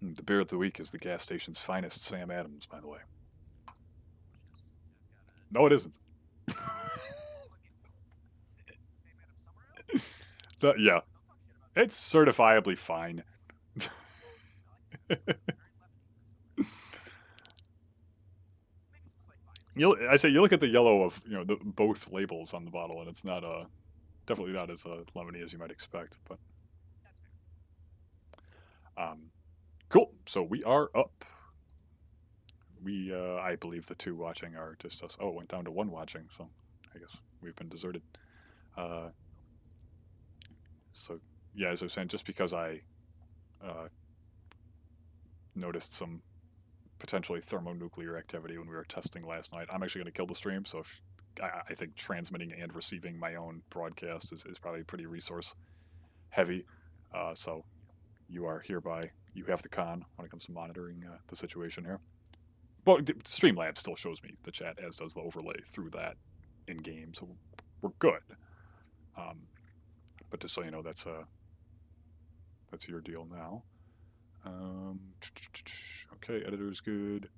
The beer of the week is the gas station's finest Sam Adams, by the way. No, it isn't. Yeah, it's certifiably fine. I say you look at the yellow of both labels on the bottle, and it's not definitely not as lemony as you might expect. But cool. So we are up. I believe the two watching are just us. Oh, it went down to one watching, so I guess we've been deserted. Uh, so yeah, as I was saying, just because I noticed some potentially thermonuclear activity when we were testing last night, I'm actually going to kill the stream. So if I think transmitting and receiving my own broadcast is probably pretty resource heavy. So you are hereby, you have the con when it comes to monitoring the situation here. But Streamlabs still shows me the chat, as does the overlay through that in game, so we're good. But just so you know, that's your deal now. Okay, editor's good.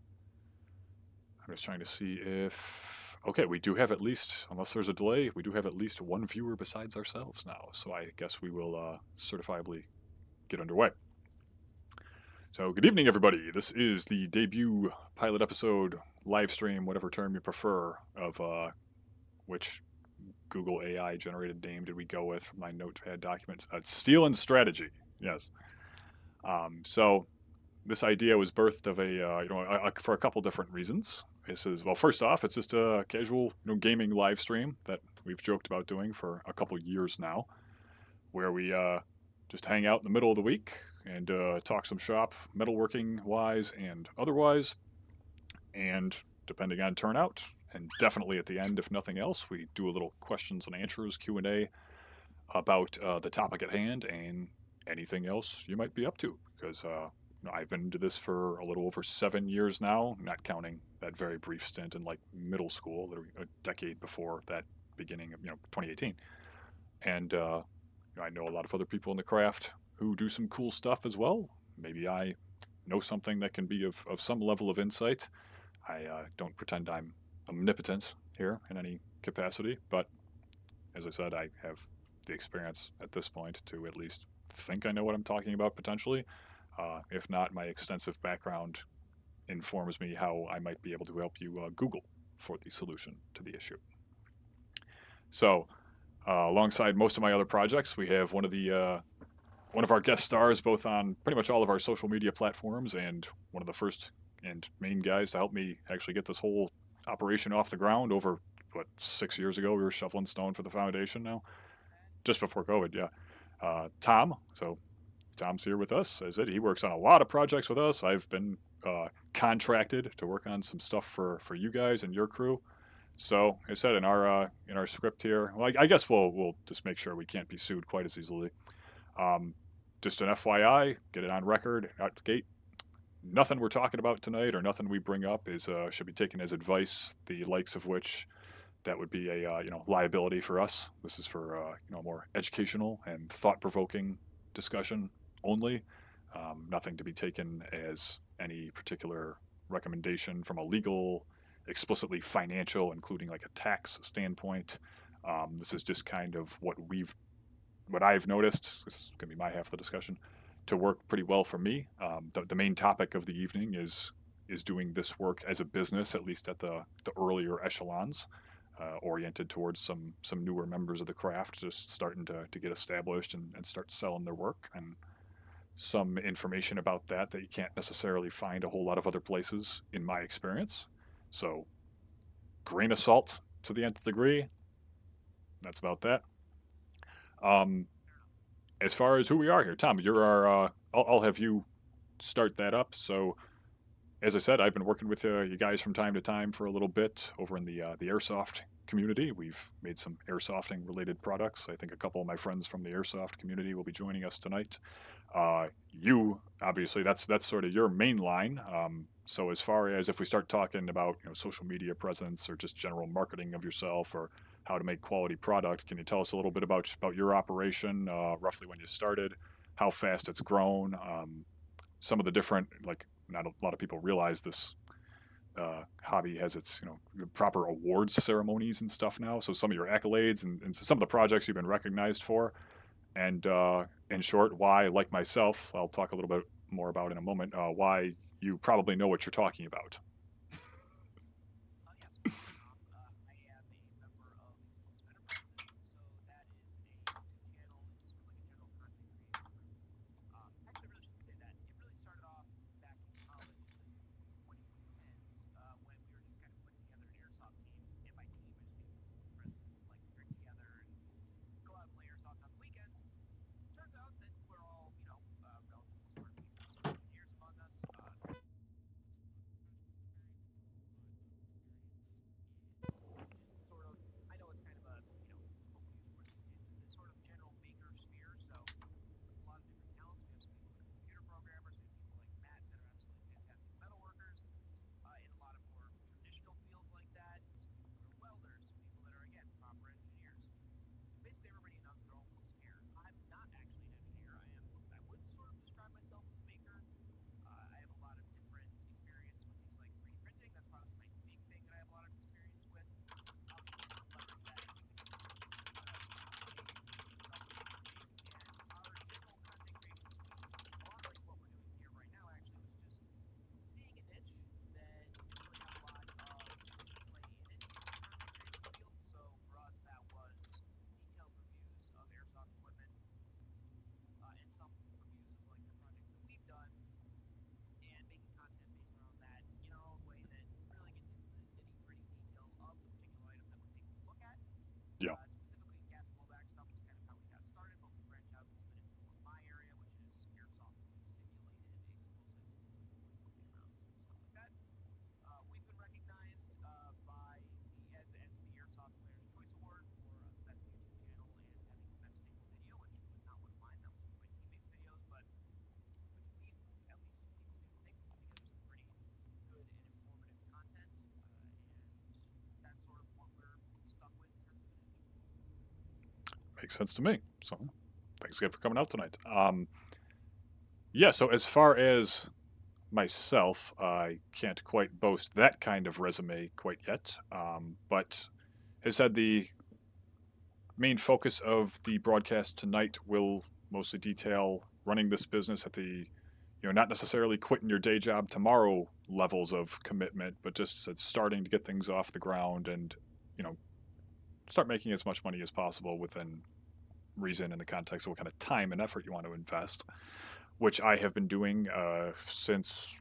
I'm just trying to see if... Okay, we do have at least, unless there's a delay, we do have at least one viewer besides ourselves now. So I guess we will certifiably get underway. So good evening, everybody. This is the debut pilot episode, live stream, whatever term you prefer, of which Google AI generated name did we go with from my notepad documents? Steel and Strategy. Yes. So this idea was birthed of for a couple different reasons. This is, well, first off, it's just a casual gaming live stream that we've joked about doing for a couple years now, where we just hang out in the middle of the week and talk some shop, metalworking wise and otherwise. And depending on turnout, and definitely at the end, if nothing else, we do a little questions and answers Q&A about the topic at hand and anything else you might be up to. Because I've been into this for a little over 7 years now, not counting that very brief stint in like middle school, literally a decade before that beginning of 2018. And I know a lot of other people in the craft who do some cool stuff as well. Maybe I know something that can be of some level of insight. I don't pretend I'm omnipotent here in any capacity, but as I said, I have the experience at this point to at least think I know what I'm talking about potentially. If not, my extensive background informs me how I might be able to help you Google for the solution to the issue. So, alongside most of my other projects, we have one of our guest stars both on pretty much all of our social media platforms, and one of the first and main guys to help me actually get this whole operation off the ground over, 6 years ago. We were shoveling stone for the foundation now, just before COVID, yeah. Tom, so Tom's here with us. As he works on a lot of projects with us. I've been contracted to work on some stuff for you guys and your crew. So, as I said in our script here, well, I guess we'll just make sure we can't be sued quite as easily. Just an FYI, get it on record out the gate. Nothing we're talking about tonight, or nothing we bring up, is should be taken as advice. The likes of which that would be a liability for us. This is for more educational and thought-provoking discussion only. Nothing to be taken as any particular recommendation from a legal, explicitly financial, including like a tax standpoint. This is just kind of what I've noticed. This is going to be my half of the discussion, to work pretty well for me. The main topic of the evening is doing this work as a business, at least at the earlier echelons, oriented towards some newer members of the craft, just starting to get established and start selling their work, and some information about that you can't necessarily find a whole lot of other places, in my experience. So, grain of salt to the nth degree. That's about that. As far as who we are here, Tom, you're our. I'll have you start that up. So, as I said, I've been working with you guys from time to time for a little bit over in the airsoft community. We've made some airsofting related products. I think a couple of my friends from the airsoft community will be joining us tonight. You obviously, that's sort of your main line. So as far as if we start talking about social media presence, or just general marketing of yourself, or how to make quality product, can you tell us a little bit about your operation, roughly when you started, how fast it's grown, some of the different, like, not a lot of people realize this hobby has its, proper awards ceremonies and stuff now. So some of your accolades and some of the projects you've been recognized for. And in short, why, like myself, I'll talk a little bit more about in a moment, why you probably know what you're talking about. Yeah. Makes sense to me. So thanks again for coming out tonight. Yeah, so as far as myself, I can't quite boast that kind of resume quite yet, but has said the main focus of the broadcast tonight will mostly detail running this business at the, not necessarily quitting your day job tomorrow levels of commitment, but just starting to get things off the ground and, start making as much money as possible within reason in the context of what kind of time and effort you want to invest, which I have been doing since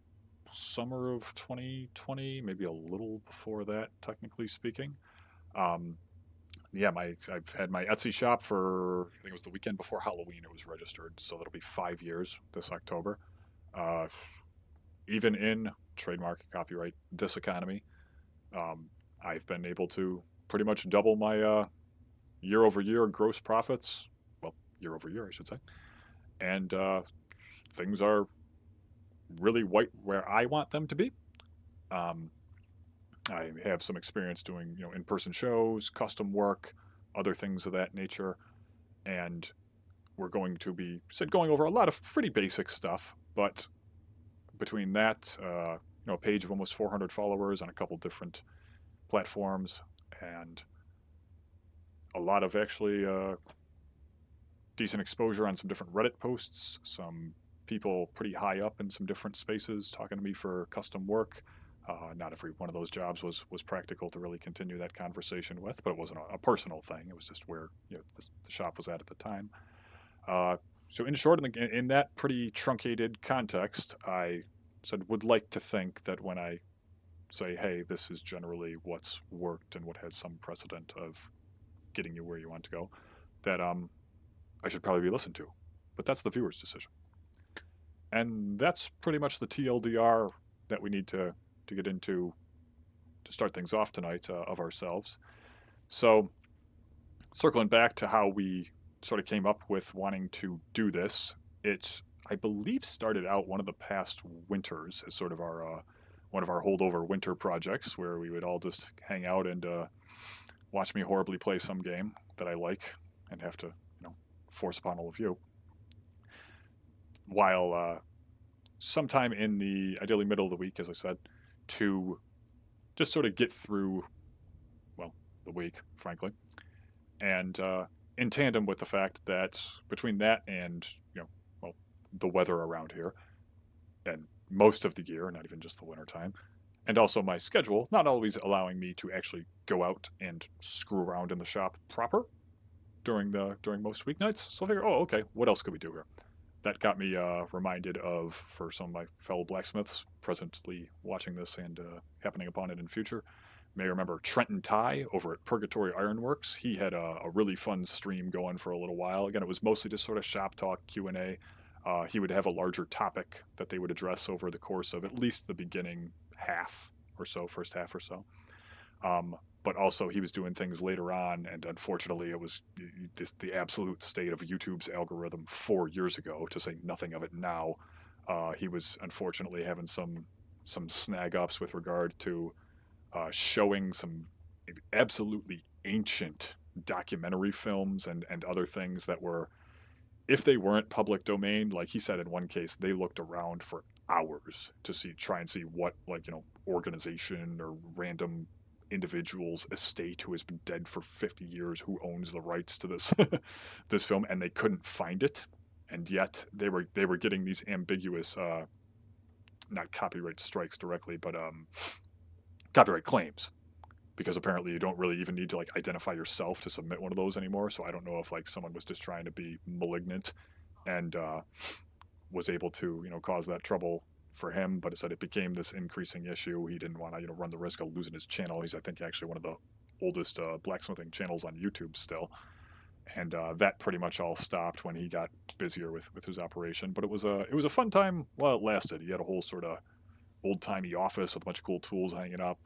summer of 2020, maybe a little before that, technically speaking. Yeah, I've had my Etsy shop for, I think it was the weekend before Halloween it was registered, so that'll be 5 years this October. Uh, Even in trademark, copyright, this economy, I've been able to pretty much double my year over year gross profits. Well, year over year, I should say. And things are really white where I want them to be. Um, I have some experience doing, in-person shows, custom work, other things of that nature, and we're going to be going over a lot of pretty basic stuff. But between that, a page of almost 400 followers on a couple different platforms, and a lot of actually decent exposure on some different Reddit posts, some people pretty high up in some different spaces talking to me for custom work. Not every one of those jobs was practical to really continue that conversation with, but it wasn't a personal thing. It was just where the shop was at the time. So in short, in that pretty truncated context, I would like to think that when I say, hey, this is generally what's worked and what has some precedent of getting you where you want to go, that I should probably be listened to. But that's the viewer's decision. And that's pretty much the TLDR that we need to get into to start things off tonight of ourselves. So circling back to how we sort of came up with wanting to do this, it, I believe, started out one of the past winters as sort of our one of our holdover winter projects where we would all just hang out and watch me horribly play some game that I like and have to, force upon all of you. While sometime in the ideally middle of the week, as I said, to just sort of get through, well, the week, frankly. And in tandem with the fact that between that and, well, the weather around here, and most of the year, not even just the wintertime, and also my schedule not always allowing me to actually go out and screw around in the shop proper during most weeknights. So I figured, oh, okay, what else could we do here? That got me reminded of, for some of my fellow blacksmiths presently watching this and happening upon it in future, may remember Trenton Ty over at Purgatory Ironworks. He had a really fun stream going for a little while. Again, it was mostly just sort of shop talk, Q&A. He would have a larger topic that they would address over the course of at least the beginning half or so, first half or so. But also he was doing things later on, and unfortunately it was the absolute state of YouTube's algorithm 4 years ago, to say nothing of it now. He was unfortunately having some snag ups with regard to showing some absolutely ancient documentary films and other things that were, if they weren't public domain, like he said in one case, they looked around for hours to try and see what, like, organization or random individual's estate who has been dead for 50 years who owns the rights to this this film, and they couldn't find it. And yet they were getting these ambiguous not copyright strikes directly, but copyright claims, because apparently you don't really even need to like identify yourself to submit one of those anymore. So I don't know if like someone was just trying to be malignant and was able to cause that trouble for him, but it said it became this increasing issue. He didn't want to run the risk of losing his channel. He's, I think, actually one of the oldest blacksmithing channels on YouTube still, and that pretty much all stopped when he got busier with his operation. But it was a fun time while it lasted. He had a whole sort of old-timey office with a bunch of cool tools hanging up.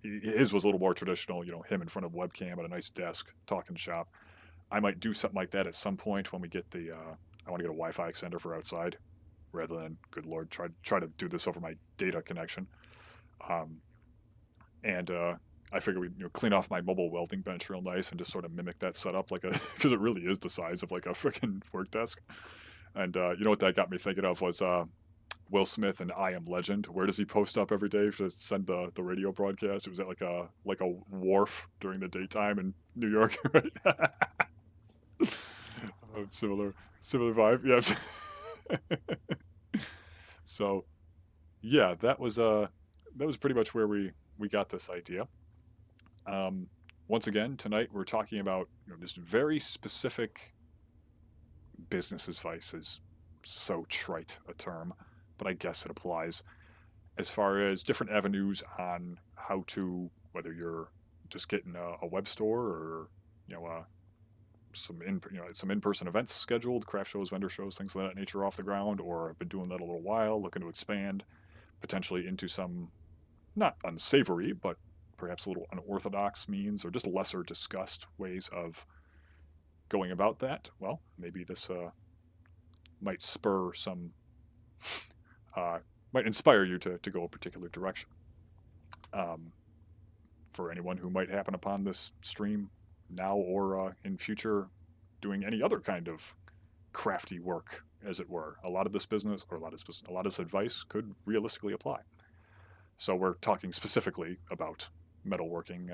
His was a little more traditional, him in front of a webcam at a nice desk talking shop. I might do something like that at some point when we get the I want to get a Wi-Fi extender for outside, rather than, good lord, try to do this over my data connection. And I figure we clean off my mobile welding bench real nice and just sort of mimic that setup like because it really is the size of like a freaking work desk. And what that got me thinking of was Will Smith and I Am Legend. Where does he post up every day to send the radio broadcast? It was at like a wharf during the daytime in New York, right? Similar vibe, yeah. So, yeah, that was pretty much where we got this idea. Once again, tonight we're talking about just very specific business advice. Is so trite a term, but I guess it applies as far as different avenues on how to, whether you're just getting a web store or some in-person events scheduled, craft shows, vendor shows, things of that nature off the ground, or have been doing that a little while, looking to expand potentially into some not unsavory but perhaps a little unorthodox means, or just lesser discussed ways of going about that. Well, maybe this might spur some might inspire you to go a particular direction. For anyone who might happen upon this stream now or in future doing any other kind of crafty work, as it were, a lot of this advice could realistically apply. So we're talking specifically about metalworking.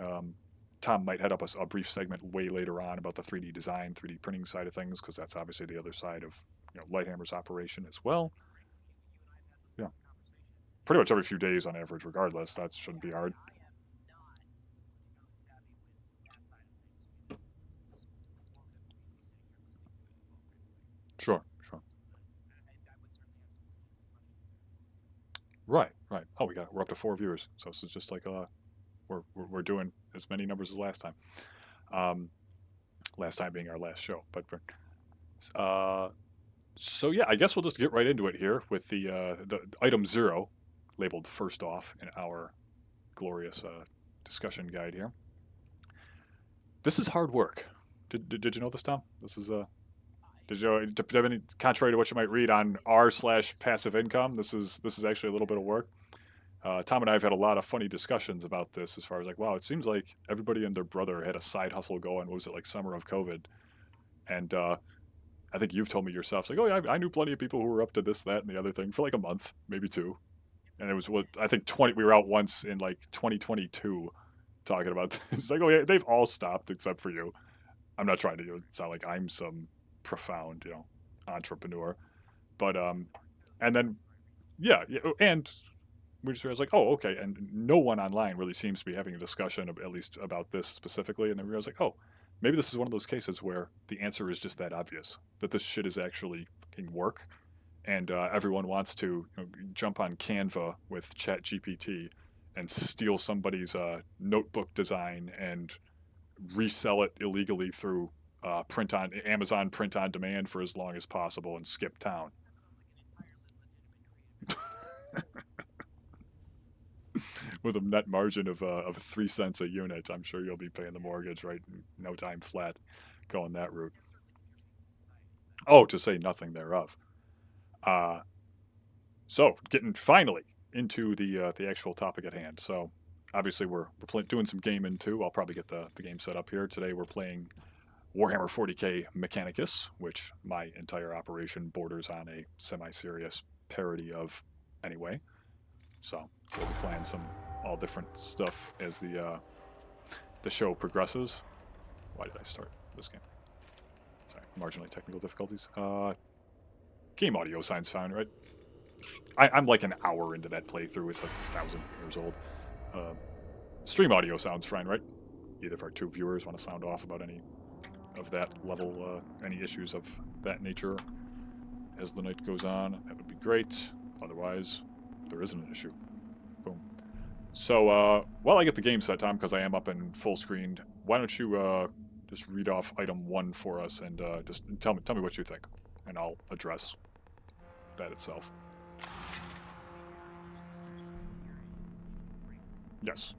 Tom might head up a brief segment way later on about the 3D design, 3D printing side of things, because that's obviously the other side of Lighthammer's operation as well. Yeah, pretty much every few days on average, regardless. That shouldn't be hard. Sure. Right. Oh, we're up to 4 viewers, so this is just like we're doing as many numbers as last time. Last time being our last show, but so yeah, I guess we'll just get right into it here with the item 0 labeled first off in our glorious discussion guide here. This is hard work. Did you know this, Tom? This is Did you have any, contrary to what you might read on r/passive income? This is actually a little bit of work. Tom and I have had a lot of funny discussions about this, as far as like, wow, it seems like everybody and their brother had a side hustle going. What was it, like summer of COVID? And I think you've told me yourself, it's like, oh yeah, I knew plenty of people who were up to this, that, and the other thing for like a month, maybe two. And it was what I think 20. We were out once in like 2022 talking about this. It's like, oh yeah, they've all stopped except for you. I'm not trying to sound like I'm some profound, entrepreneur, but and then yeah, and we just realized like, oh, okay, and no one online really seems to be having a discussion of, at least about this specifically, and then we realized like, oh, maybe this is one of those cases where the answer is just that obvious, that this shit is actually fucking work, and everyone wants to jump on Canva with ChatGPT and steal somebody's notebook design and resell it illegally through Amazon print on demand for as long as possible and skip town. With a net margin of 3 cents a unit, I'm sure you'll be paying the mortgage right in no time flat, going that route. Oh, to say nothing thereof. So getting finally into the actual topic at hand. So obviously we're doing some gaming too. I'll probably get the game set up here. Today we're playing Warhammer 40k Mechanicus, which my entire operation borders on a semi-serious parody of anyway. So we'll be playing some all different stuff as the show progresses. Why did I start this game? Sorry, marginally technical difficulties. Game audio sounds fine, right? I'm like an hour into that playthrough. It's like 1,000 years old. Stream audio sounds fine, right? Either if our two viewers want to sound off about any of that level, any issues of that nature as the night goes on, that would be great. Otherwise, there isn't an issue. Boom. So, while I get the game set, Tom, because I am up and full screened, why don't you just read off item 1 for us and just tell me what you think, and I'll address that itself. Yes.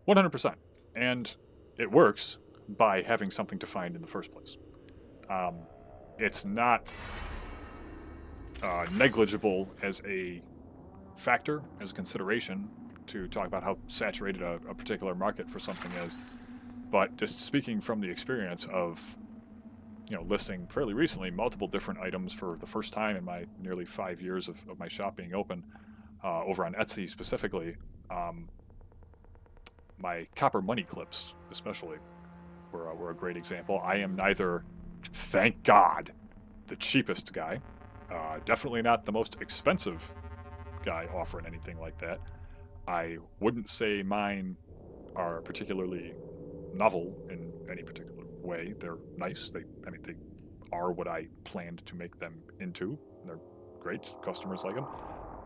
$100%. And it works by having something to find in the first place. It's not negligible as a factor, as a consideration, to talk about how saturated a particular market for something is. But just speaking from the experience of, listing fairly recently multiple different items for the first time in my nearly 5 years of my shop being open, over on Etsy specifically, my copper money clips especially were a great example. I am neither, thank God, the cheapest guy, definitely not the most expensive guy offering anything like that. I wouldn't say mine are particularly novel in any particular way. They're nice. They are what I planned to make them into. They're great. Customers like them.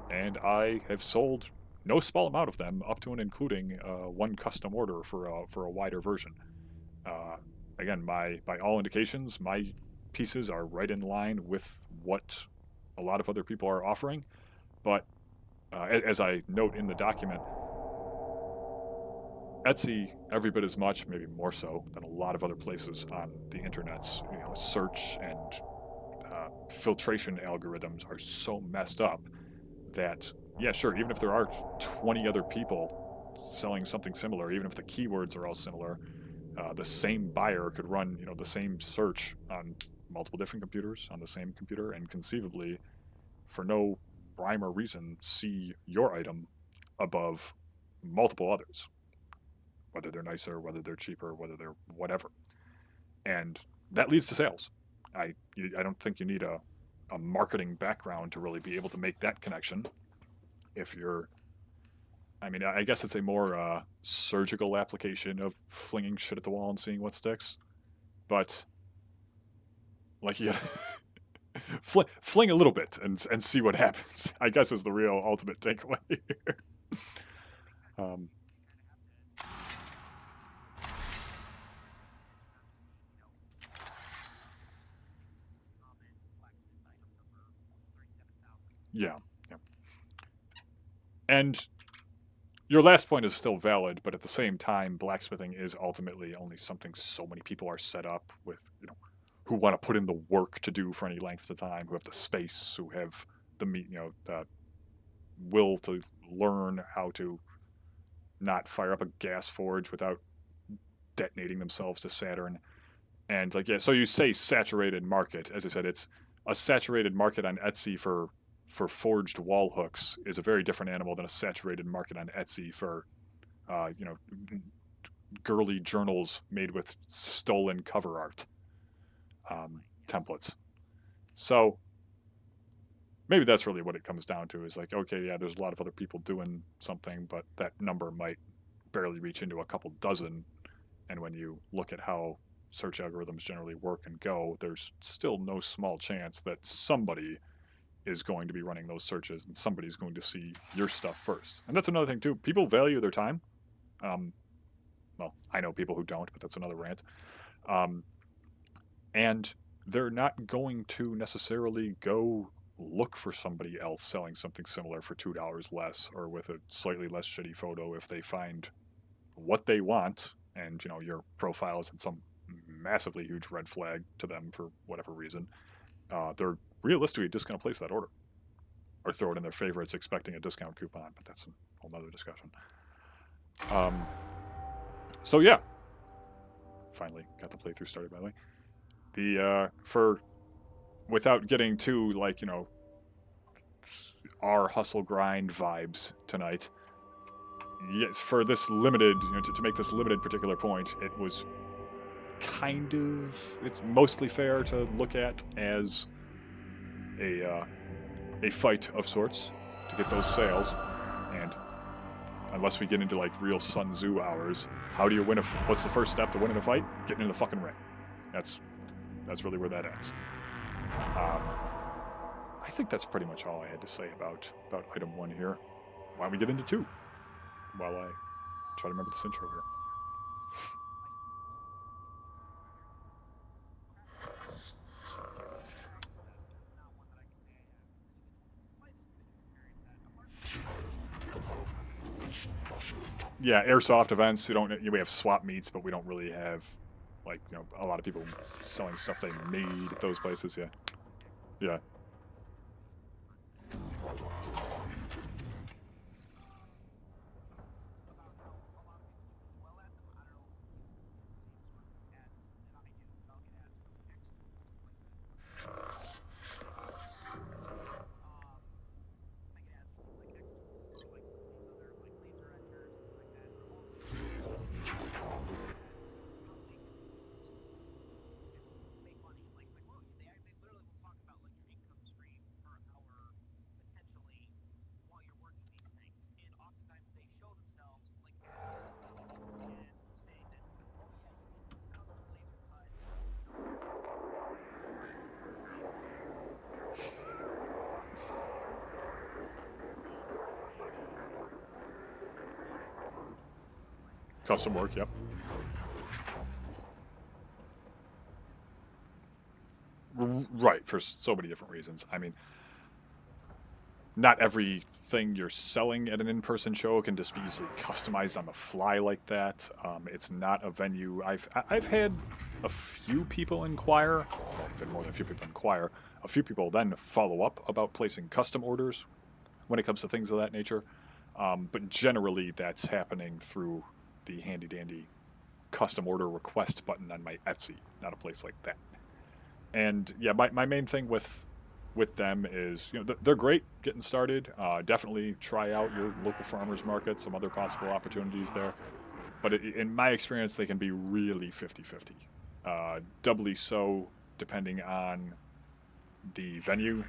And I have sold no small amount of them, up to and including one custom order for a wider version. Again, by all indications, my pieces are right in line with what a lot of other people are offering. But as I note in the document, Etsy, every bit as much, maybe more so, than a lot of other places on the internet's search and filtration algorithms are so messed up that, yeah, sure, even if there are 20 other people selling something similar, even if the keywords are all similar, the same buyer could run the same search on multiple different computers on the same computer, and conceivably, for no rhyme or reason, see your item above multiple others, whether they're nicer, whether they're cheaper, whether they're whatever. And that leads to sales. I don't think you need a marketing background to really be able to make that connection. If you're, I guess it's a more surgical application of flinging shit at the wall and seeing what sticks. But, like, you fling a little bit and see what happens, I guess, is the real ultimate takeaway here. Yeah. And Your last point is still valid, but at the same time, blacksmithing is ultimately only something so many people are set up with, who want to put in the work to do for any length of time, who have the space, who have the will to learn how to not fire up a gas forge without detonating themselves to Saturn. And like, yeah, so you say saturated market. As I said, it's a saturated market on Etsy for forged wall hooks is a very different animal than a saturated market on Etsy for, you know, girly journals made with stolen cover art templates. So maybe that's really what it comes down to is like, okay, yeah, there's a lot of other people doing something, but that number might barely reach into a couple dozen. And when you look at how search algorithms generally work and go, there's still no small chance that somebody is going to be running those searches and somebody's going to see your stuff first. And that's another thing too. People value their time. Well, I know people who don't, but that's another rant. And they're not going to necessarily go look for somebody else selling something similar for $2 less or with a slightly less shitty photo if they find what they want and your profile isn't some massively huge red flag to them for whatever reason. They're realistically just going to place that order or throw it in their favorites expecting a discount coupon, but that's a whole nother discussion. So yeah, finally got the playthrough started, by the way. Without getting too our hustle grind vibes tonight, yes, for this limited, to make this limited particular point, it was it's mostly fair to look at as a fight of sorts to get those sales. And unless we get into real Sun Tzu hours, how do you win what's the first step to winning a fight? Getting in the fucking ring. That's really where that ends. I think that's pretty much all I had to say about item 1 here. Why don't we get into 2 while I try to remember this intro here. Yeah, airsoft events. We have swap meets, but we don't really have a lot of people selling stuff they made at those places. Yeah. Custom work, yep. Right, for so many different reasons. I mean, not everything you're selling at an in-person show can just be easily customized on the fly like that. It's not a venue. I've had a few people inquire, well, even more than a few people inquire, a few people then follow up about placing custom orders when it comes to things of that nature. But generally, that's happening through the handy-dandy custom order request button on my Etsy, not a place like that. And yeah, my main thing with them is, they're great getting started. Definitely try out your local farmers market, some other possible opportunities there. But in my experience, they can be really 50-50. Doubly so depending on the venue.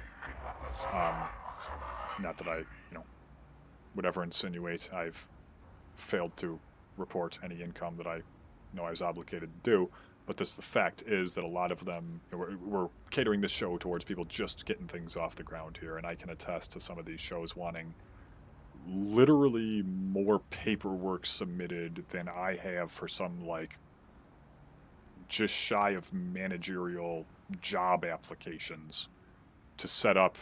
Not that I, would ever insinuate I've failed to report any income that I know I was obligated to do. But the fact is that a lot of them, we're catering this show towards people just getting things off the ground here, and I can attest to some of these shows wanting literally more paperwork submitted than I have for some just shy of managerial job applications to set up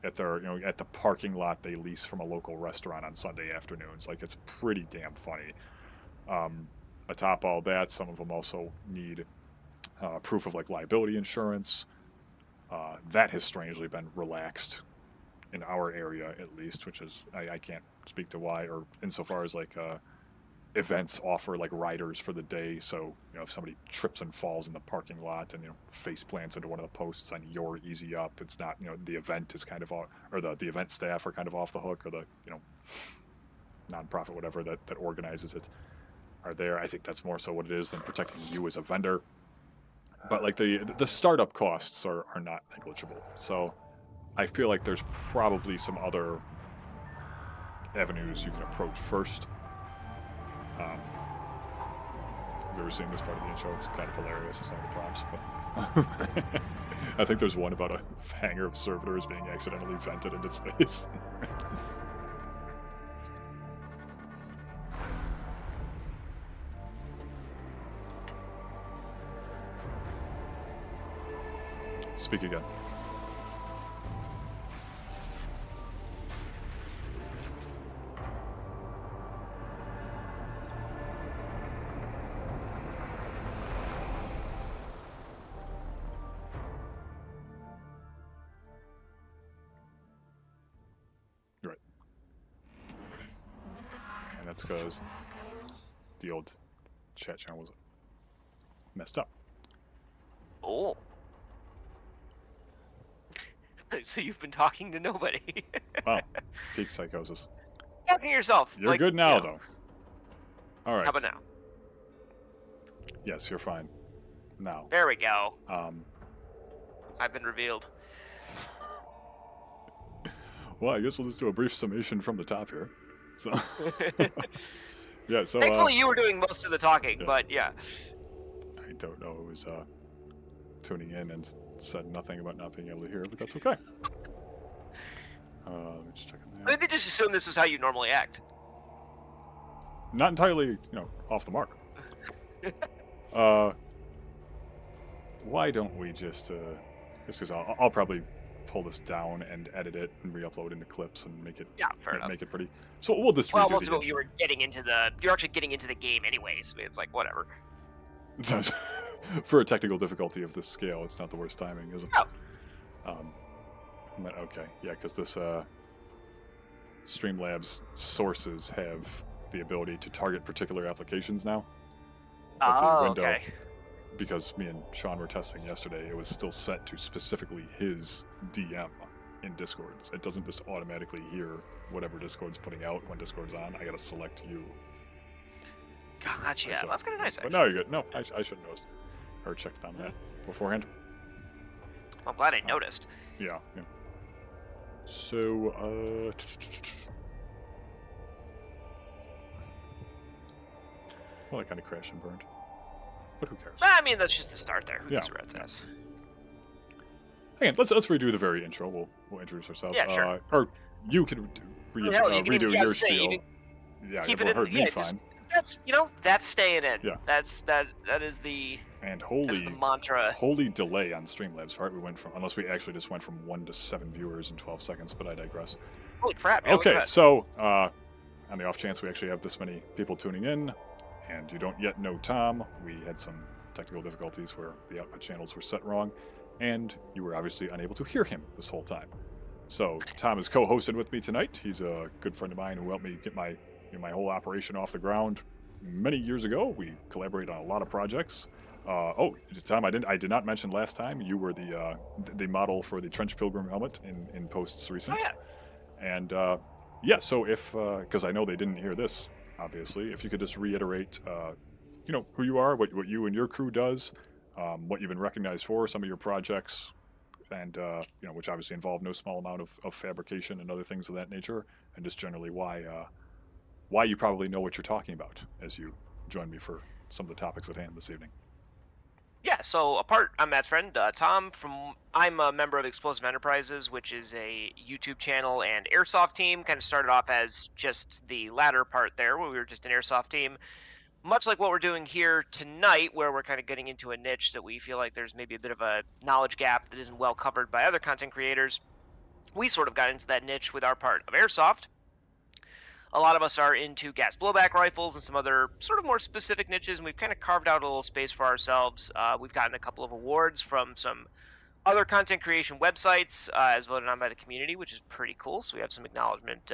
at their, at the parking lot they lease from a local restaurant on Sunday afternoons. Like, it's pretty damn funny. Atop all that, some of them also need proof of like liability insurance. That has strangely been relaxed in our area, at least, which is I can't speak to why, or insofar as like events offer like riders for the day. So if somebody trips and falls in the parking lot and face plants into one of the posts on your easy up, it's not the event is kind of or the event staff are kind of off the hook, or the nonprofit whatever that organizes it are there. I think that's more so what it is than protecting you as a vendor. But like the startup costs are not negligible. So I feel like there's probably some other avenues you can approach first. Have you ever seen this part of the intro? It's kind of hilarious, some of the prompts. But I think there's one about a hangar of servitors being accidentally vented into space. Speak again. You're right. And that's because the old chat channel was messed up. Oh. So you've been talking to nobody. Wow. Peak psychosis. Talking to yourself. You're good now, though. All right. How about now? Yes, you're fine. Now. There we go. I've been revealed. Well, I guess we'll just do a brief summation from the top here. So. Yeah, so... Thankfully, you were doing most of the talking, yeah. But yeah. I don't know who was tuning in and said nothing about not being able to hear, but that's okay. Let me just check on that. I mean, they just assume this is how you normally act. Not entirely, off the mark. Why don't we just because I'll probably pull this down and edit it and re-upload into clips and make it make it pretty. So we'll just redo most of it you were getting into you're actually getting into the game anyways. It's like whatever. For a technical difficulty of this scale, it's not the worst timing, is it? No. But okay, yeah, because this Streamlabs sources have the ability to target particular applications now. But the window, okay. Because me and Sean were testing yesterday, it was still set to specifically his DM in Discord. It doesn't just automatically hear whatever Discord's putting out when Discord's on. I gotta select you. Gotcha. Yeah, that's kind of nice. But no, you're good. No, I should have noticed or checked on that beforehand. I'm glad I noticed. Yeah. So, well, I kind of crashed and burned. But who cares? I mean, that's just the start there. Yeah. Again, let's redo the very intro. We'll introduce ourselves. Yeah, sure. Or you can redo your spiel. Yeah, keep it heard me fine. That's that's staying in. Yeah. That is the mantra. Holy delay on Streamlabs part. We went from, unless we actually just went from 1 to 7 viewers in 12 seconds, but I digress. Holy crap. Man, okay, so on the off chance we actually have this many people tuning in, and you don't yet know Tom, we had some technical difficulties where the output channels were set wrong, and you were obviously unable to hear him this whole time. So Tom is co-hosted with me tonight. He's a good friend of mine who helped me get my whole operation off the ground many years ago. We collaborated on a lot of projects. Tom, I did not mention last time you were the model for the Trench Pilgrim helmet in posts recent. Oh, yeah. And so if because I know they didn't hear this, obviously, if you could just reiterate, who you are, what you and your crew does, what you've been recognized for, some of your projects, and which obviously involve no small amount of fabrication and other things of that nature, and just generally why you probably know what you're talking about as you join me for some of the topics at hand this evening. Yeah, so I'm Matt's friend, Tom. I'm a member of Explosive Enterprises, which is a YouTube channel and airsoft team. Kind of started off as just the latter part there, where we were just an airsoft team. Much like what we're doing here tonight, where we're kind of getting into a niche that we feel like there's maybe a bit of a knowledge gap that isn't well covered by other content creators. we sort of got into that niche with our part of airsoft. A lot of us are into gas blowback rifles and some other sort of more specific niches, and we've kind of carved out a little space for ourselves. We've gotten a couple of awards from some other content creation websites, as voted on by the community, which is pretty cool. So we have some acknowledgement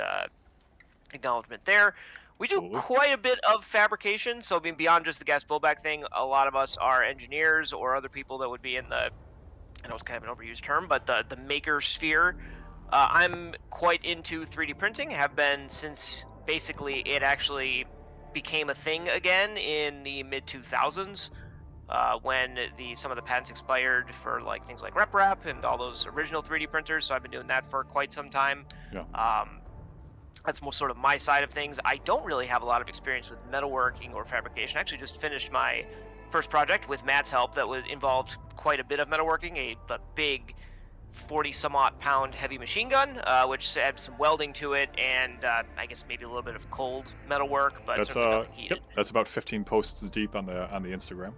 there. We do Absolutely. quite a bit of fabrication. So I mean, beyond just the gas blowback thing, a lot of us are engineers or other people that would be in the, I know it's kind of an overused term, but the maker sphere. I'm quite into 3D printing, have been since basically it actually became a thing again in the mid 2000s, when some of the patents expired for like things like RepRap and all those original 3D printers. So I've been doing that for quite some time. Yeah. That's more sort of my side of things. I don't really have a lot of experience with metalworking or fabrication. I actually just finished my first project with Matt's help that was involved quite a bit of metalworking, a big 40 some odd pound heavy machine gun, which had some welding to it, and I guess maybe a little bit of cold metal work, but That's certainly nothing heated. yep, that's about 15 posts deep on the Instagram.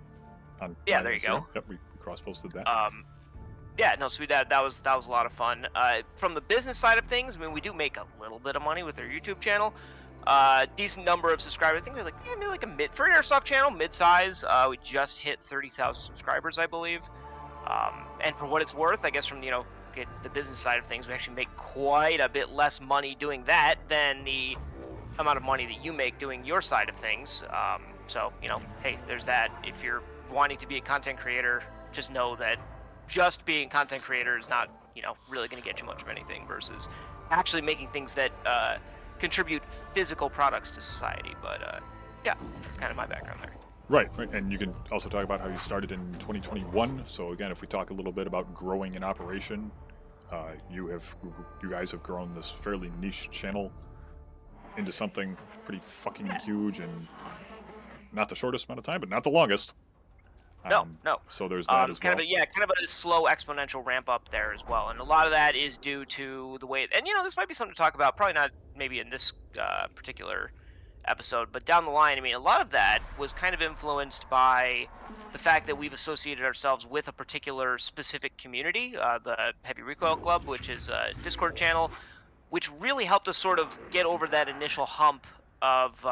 Yeah, my there you Instagram. go. Yep, we cross posted that. Yeah, no, so that was a lot of fun. From the business side of things, I mean, we do make a little bit of money with our YouTube channel. Decent number of subscribers. I think we're like, yeah, maybe like for an airsoft channel, mid-size. We just hit 30,000 subscribers, I believe. And for what it's worth, I guess from get the business side of things, we actually make quite a bit less money doing that than the amount of money that you make doing your side of things. So hey, there's that. If you're wanting to be a content creator, just know that just being a content creator is not really going to get you much of anything versus actually making things that contribute physical products to society. But yeah, that's kind of my background there. Right, and you can also talk about how you started in 2021. So again, if we talk a little bit about growing an operation, you guys have grown this fairly niche channel into something pretty fucking huge in not the shortest amount of time, but not the longest. No. So there's that as well. Kind of a slow exponential ramp up there as well, and a lot of that is due to the way. And this might be something to talk about. Probably not maybe in this particular episode, but down the line. I mean, a lot of that was kind of influenced by the fact that we've associated ourselves with a particular specific community, the Heavy Recoil Club, which is a Discord channel, which really helped us sort of get over that initial hump of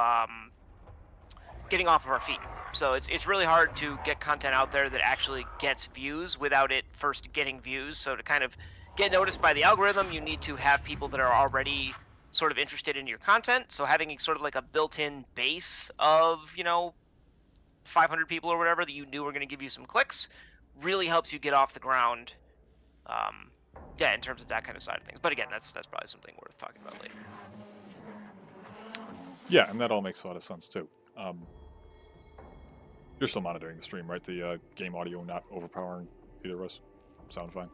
getting off of our feet. So it's really hard to get content out there that actually gets views without it first getting views. So to kind of get noticed by the algorithm, you need to have people that are already sort of interested in your content. So having sort of like a built-in base of 500 people or whatever that you knew were going to give you some clicks really helps you get off the ground. Yeah, in terms of that kind of side of things. But again, that's probably something worth talking about later. Yeah, and that all makes a lot of sense too. You're still monitoring the stream, right? The game audio not overpowering either of us? Sound fine?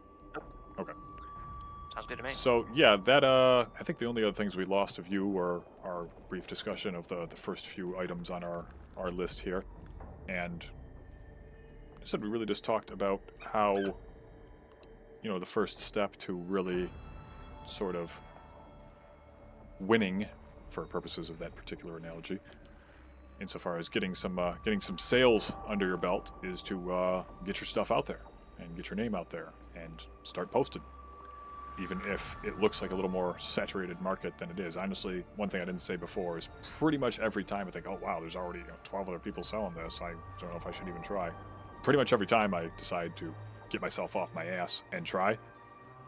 Okay. Sounds good to me. So, yeah, that, I think the only other things we lost of you were our brief discussion of the first few items on our list here. And I said we really just talked about how, the first step to really sort of winning, for purposes of that particular analogy, insofar as getting some sales under your belt, is to get your stuff out there and get your name out there and start posting. Even if it looks like a little more saturated market than it is. Honestly, one thing I didn't say before is pretty much every time I think, oh wow, there's already 12 other people selling this, I don't know if I should even try. Pretty much every time I decide to get myself off my ass and try,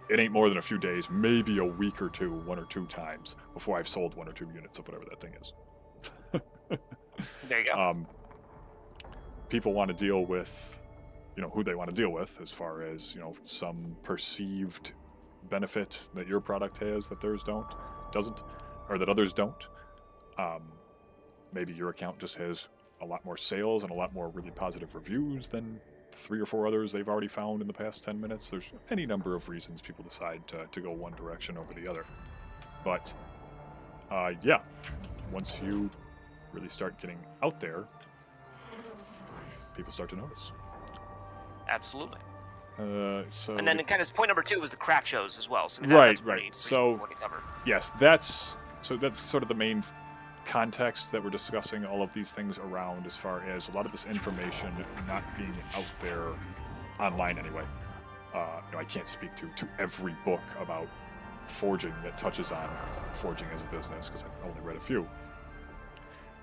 it ain't more than a few days, maybe a week or two, one or two times, before I've sold 1 or 2 units of whatever that thing is. There you go. People want to deal with, who they want to deal with, as far as, some perceived benefit that your product has that theirs doesn't, or that others don't. Maybe your account just has a lot more sales and a lot more really positive reviews than 3 or 4 others they've already found in the past 10 minutes. There's any number of reasons people decide to go one direction over the other. But, yeah, once you really start getting out there, people start to notice. Absolutely. So and then kind of point number 2 was the craft shows as well. So right. Pretty So yes, that's sort of the main context that we're discussing all of these things around, as far as a lot of this information not being out there online anyway. I can't speak to every book about forging that touches on forging as a business, because I've only read a few.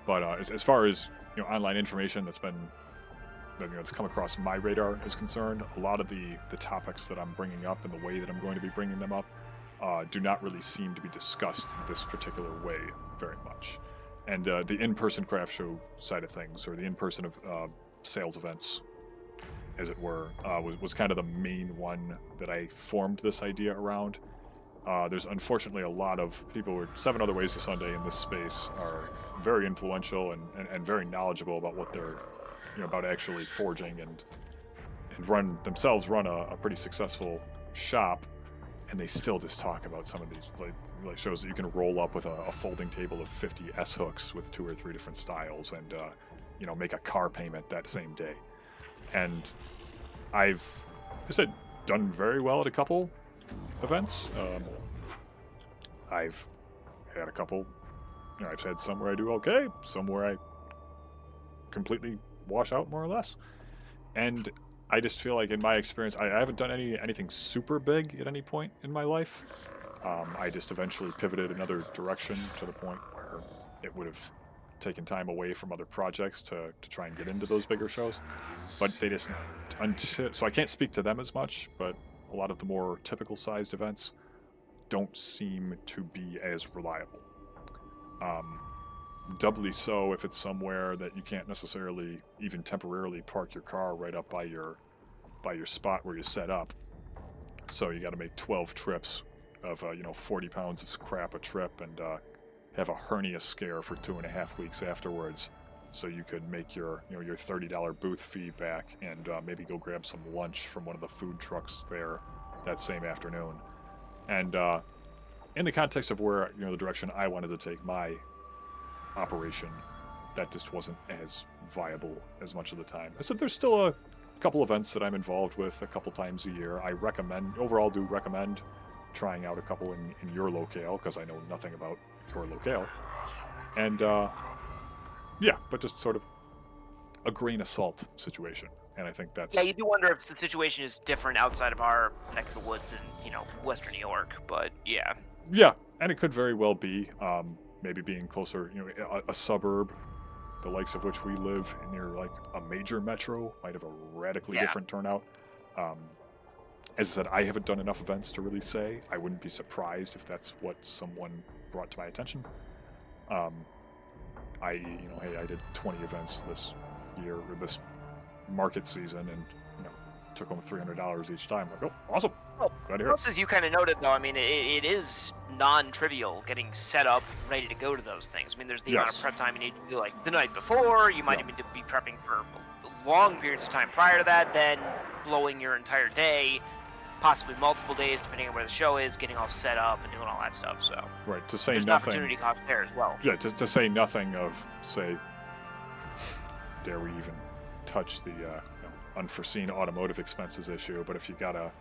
But as far as online information that's come across my radar is concerned, a lot of the topics that I'm bringing up and the way that I'm going to be bringing them up do not really seem to be discussed this particular way very much. And the in-person craft show side of things, or the in-person sales events, as it were, was kind of the main one that I formed this idea around. There's unfortunately a lot of people who 7 Other Ways to Sunday in this space are very influential and very knowledgeable about what they're, about actually forging and run a pretty successful shop, and they still just talk about some of these like shows that you can roll up with a folding table of 50 S hooks with 2 or 3 different styles, and make a car payment that same day. And I've done very well at a couple events. I've had a couple. I've had some where I do okay, some where I completely wash out more or less. And I just feel like in my experience, I haven't done anything super big at any point in my life. I just eventually pivoted another direction to the point where it would have taken time away from other projects to try and get into those bigger shows. But they just, so I can't speak to them as much, but a lot of the more typical sized events don't seem to be as reliable. Doubly so if it's somewhere that you can't necessarily even temporarily park your car right up by your spot where you set up. So you got to make 12 trips of 40 pounds of crap a trip, and have a hernia scare for 2.5 weeks afterwards, so you could make your your $30 booth fee back, and maybe go grab some lunch from one of the food trucks there that same afternoon. And in the context of where the direction I wanted to take my operation, that just wasn't as viable as much of the time. So there's still a couple events that I'm involved with a couple times a year. I overall do recommend trying out a couple in your locale, because I know nothing about your locale. And yeah, but just sort of a grain of salt situation. And I think that's... Yeah, you do wonder if the situation is different outside of our neck of the woods in, Western New York, but yeah. Yeah, and it could very well be, maybe being closer, a suburb, the likes of which we live near like a major metro, might have a radically different turnout. As I said, I haven't done enough events to really say. I wouldn't be surprised if that's what someone brought to my attention. I did 20 events this year, or this market season, and took home $300 each time. Like, oh, awesome! Well, glad to hear it. As you kind of noted, though, I mean, it is non-trivial getting set up, ready to go to those things. I mean, there's the amount of prep time you need to do, like the night before. You might even be prepping for long periods of time prior to that, then blowing your entire day, possibly multiple days, depending on where the show is, getting all set up and doing all that stuff. So right, to say there's nothing, an opportunity cost there as well. Yeah, to say nothing of, say, dare we even touch the unforeseen automotive expenses issue? But if you gotta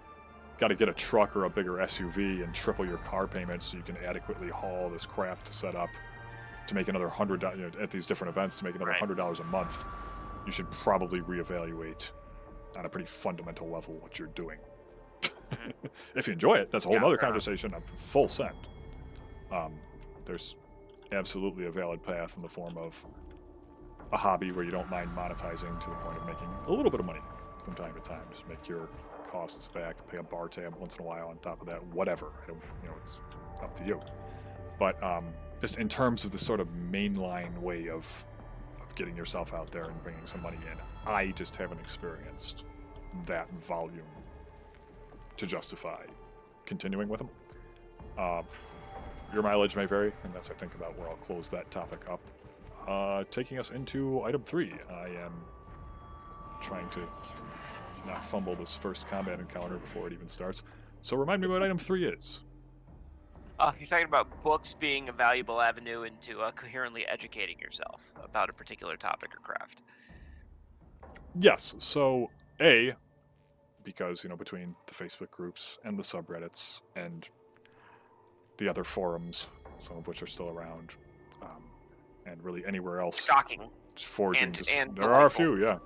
get a truck or a bigger SUV and triple your car payments so you can adequately haul this crap to set up to make another $100 at these different events, to make another $100 a month, you should probably reevaluate on a pretty fundamental level what you're doing. If you enjoy it, that's a whole other conversation. I'm full send. There's absolutely a valid path in the form of a hobby where you don't mind monetizing to the point of making a little bit of money from time to time. Just make your costs back, pay a bar tab once in a while on top of that, whatever. I don't, it's up to you. But just in terms of the sort of mainline way of getting yourself out there and bringing some money in, I just haven't experienced that volume to justify continuing with them. Your mileage may vary, and that's, I think, about where I'll close that topic up. Taking us into item 3, I am trying to not fumble this first combat encounter before it even starts. So remind me what item 3 is. You're talking about books being a valuable avenue into coherently educating yourself about a particular topic or craft. Yes. So, because, between the Facebook groups and the subreddits and the other forums, some of which are still around, and really anywhere else. Shocking. Forging. And there are a few, yeah.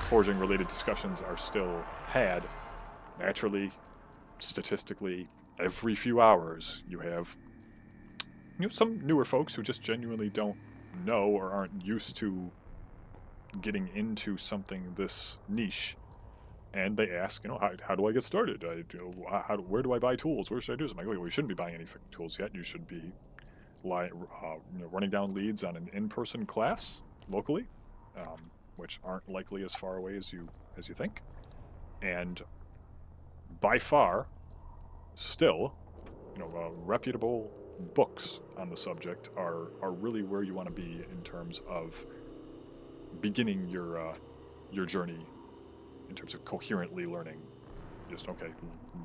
Forging-related discussions are still had, naturally, statistically, every few hours you have some newer folks who just genuinely don't know or aren't used to getting into something this niche, and they ask, how do I get started? Where do I buy tools? Where should I do this? I'm like, well, you shouldn't be buying any tools yet. You should be running down leads on an in-person class locally, which aren't likely as far away as you think. And by far, still, reputable books on the subject are really where you want to be in terms of beginning your journey, in terms of coherently learning. Just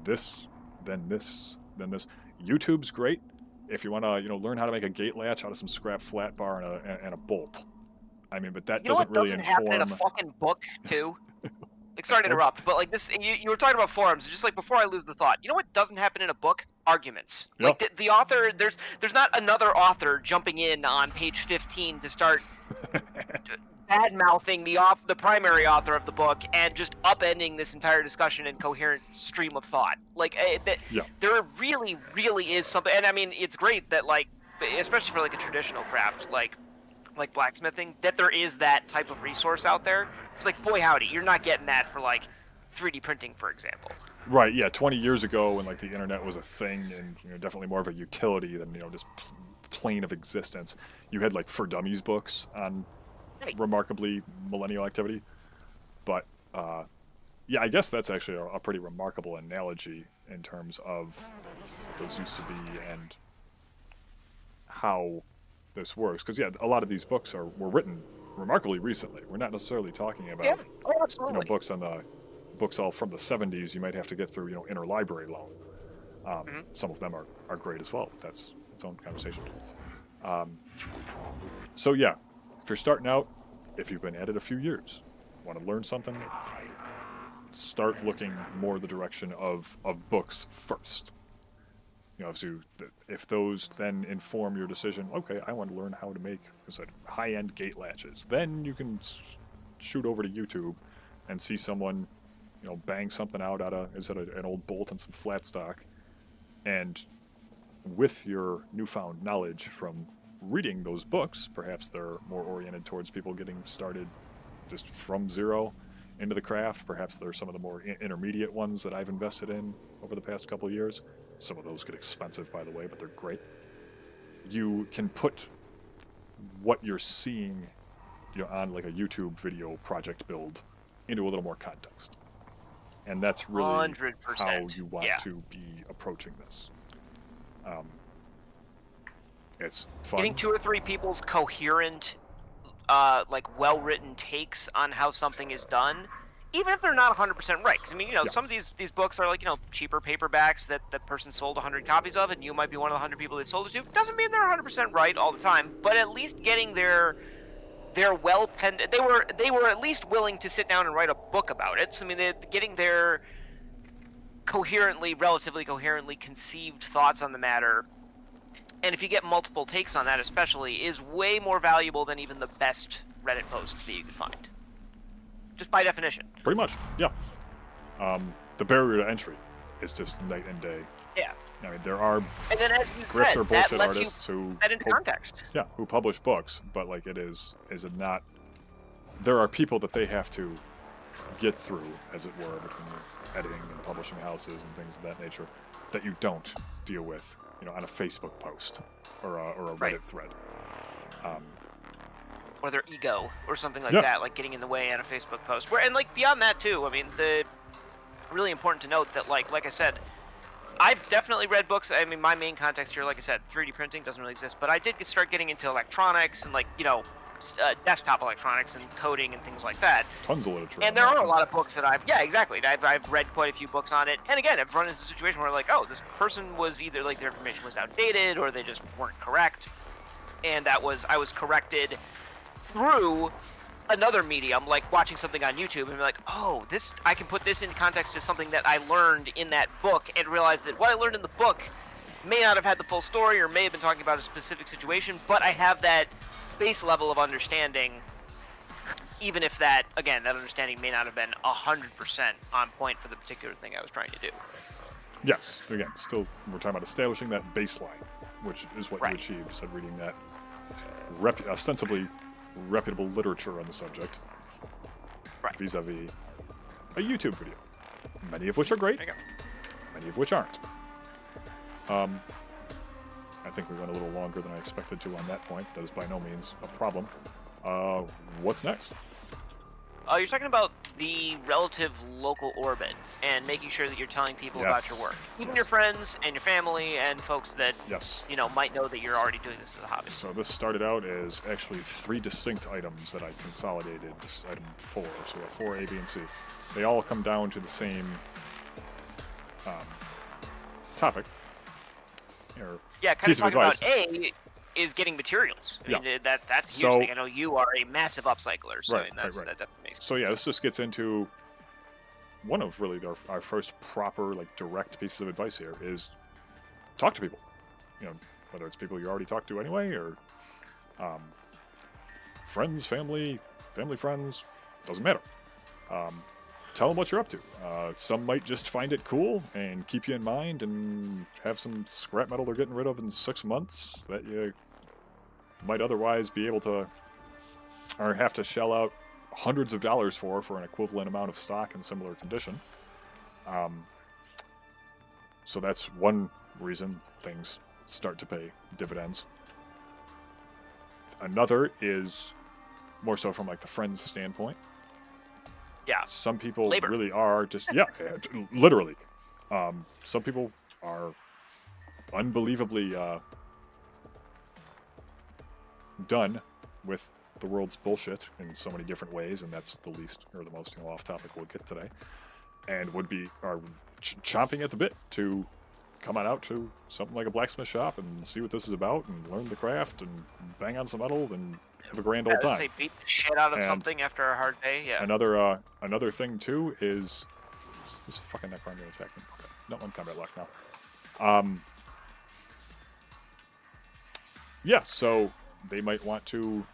this, then this, then this. YouTube's great if you want to learn how to make a gate latch out of some scrap flat bar and a bolt. I mean, but that doesn't really inform. Happen in a fucking book too. Like, sorry to interrupt, but like this, you were talking about forums. Just like before I lose the thought, you know what doesn't happen in a book? Arguments. Yep. Like the author, there's not another author jumping in on page 15 to start bad mouthing the primary author of the book and just upending this entire discussion in coherent stream of thought. Like there really, really is something, and I mean, it's great that like, especially for like a traditional craft like blacksmithing, that there is that type of resource out there. It's like, boy howdy, you're not getting that for like 3D printing, for example. Right. Yeah. 20 years ago, when like the internet was a thing and definitely more of a utility than just plane of existence, you had like For Dummies books on remarkably millennial activity. But yeah, I guess that's actually a pretty remarkable analogy in terms of those used to be and how this works. Because yeah, a lot of these books were written remarkably recently. We're not necessarily talking about books on the books all from the 70s. You might have to get through interlibrary loan. Some of them are great as well. That's its own conversation. So yeah, if you're starting out, if you've been at it a few years, want to learn something, start looking more the direction of books first. If those then inform your decision, okay, I want to learn how to make high-end gate latches, then you can shoot over to YouTube and see someone, bang something out of an old bolt and some flat stock, and with your newfound knowledge from reading those books, perhaps they're more oriented towards people getting started just from zero into the craft. Perhaps they're some of the more intermediate ones that I've invested in over the past couple of years. Some of those get expensive, by the way, but they're great. You can put what you're seeing on like a YouTube video project build into a little more context. And that's really 100%. how you want to be approaching this. It's fun. Getting 2 or 3 people's coherent, well-written takes on how something is done, even if they're not 100% right. Because, I mean, some of these books are like, cheaper paperbacks that the person sold 100 copies of, and you might be one of the 100 people they sold it to. Doesn't mean they're 100% right all the time, but at least getting their well-penned... They were at least willing to sit down and write a book about it. So, I mean, getting their relatively coherently conceived thoughts on the matter, and if you get multiple takes on that especially, is way more valuable than even the best Reddit posts that you could find. Just by definition. Pretty much, yeah. The barrier to entry is just night and day. Yeah. I mean, there are and then, as you grifter said, bullshit artists who context. Yeah, who publish books, but like is it not? There are people that they have to get through, as it were, between editing and publishing houses and things of that nature, that you don't deal with, on a Facebook post or a Reddit thread. Or their ego, or something like that, like getting in the way on a Facebook post. And like beyond that too, I mean, really important to note that like I said, I've definitely read books. I mean, my main context here, like I said, 3D printing doesn't really exist, but I did start getting into electronics and desktop electronics and coding and things like that. Tons of literature. And there are a lot of books that I've read quite a few books on it. And again, I've run into a situation where like, oh, this person was either like their information was outdated or they just weren't correct. And I was corrected through another medium, like watching something on YouTube and be like, oh, I can put this in context to something that I learned in that book and realize that what I learned in the book may not have had the full story or may have been talking about a specific situation, but I have that base level of understanding even if that, again, that understanding may not have been 100% on point for the particular thing I was trying to do. Yes, again, still, we're talking about establishing that baseline, which is what you Right. achieved. Said reading that ostensibly reputable literature on the subject, Right. vis-a-vis a YouTube video, many of which are great, There you go. many of which aren't. I think we went a little longer than I expected to on that point. That is by no means a problem. What's next? You're talking about the relative local orbit and making sure that you're telling people about your Yes. work, even Yes. your friends and your family and folks that Yes. might know that you're already doing this as a hobby. So this started out as actually 3 distinct items that I consolidated. This item 4, so we have 4, A, B, and C. They all come down to the same topic. Or Yeah, kind of piece of talking about advice. is getting materials. I Yeah. mean, that's a huge So- thing. I know you are a massive upcycler, so I Right, mean, right, right. that definitely makes So yeah, this just gets into one of really our first proper, like, direct pieces of advice here is talk to people. Whether it's people you already talked to anyway, or friends, family, friends, doesn't matter. Tell them what you're up to. Some might just find it cool and keep you in mind and have some scrap metal they're getting rid of in 6 months that you might otherwise be able to, or have to shell out hundreds of dollars for an equivalent amount of stock in similar condition. So that's one reason things start to pay dividends. Another is more so from, like, the friend's standpoint. Yeah. Some people Labor. really are just, yeah, literally. Some people are unbelievably done with the world's bullshit in so many different ways, and that's the least or the most off topic we'll get today, and are chomping at the bit to come on out to something like a blacksmith shop and see what this is about and learn the craft and bang on some metal and have a grand old time. Say beat the shit out of And something after a hard day. Yeah. Another thing too is this fucking neck runner attack me. Okay. No, I'm combat lock now. Yeah, so they might want to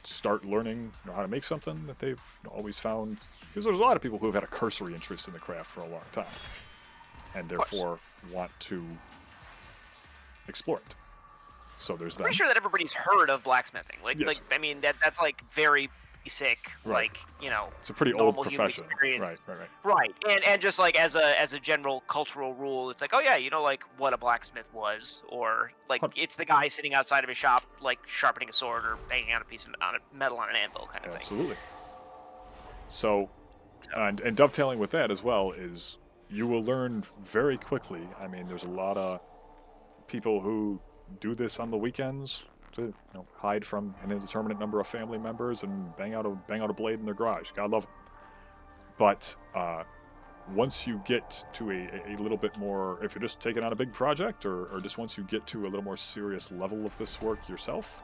start learning how to make something that they've always found, because there's a lot of people who have had a cursory interest in the craft for a long time and therefore want to explore it. So there's that. Pretty sure that everybody's heard of blacksmithing. Yes. I mean, that's like very basic. Right. Like, it's a pretty old normal human profession. experience. Right. Right. And just like as a general cultural rule, it's like, oh yeah, like what a blacksmith was, or like it's the guy sitting outside of his shop, like sharpening a sword or banging out a piece of metal on an anvil, kind of thing. Absolutely. So, and dovetailing with that as well is you will learn very quickly. I mean, there's a lot of people who do this on the weekends to hide from an indeterminate number of family members and bang out a blade in their garage. God love them. But once you get to a little bit more, if you're just taking on a big project, or just once you get to a little more serious level of this work yourself,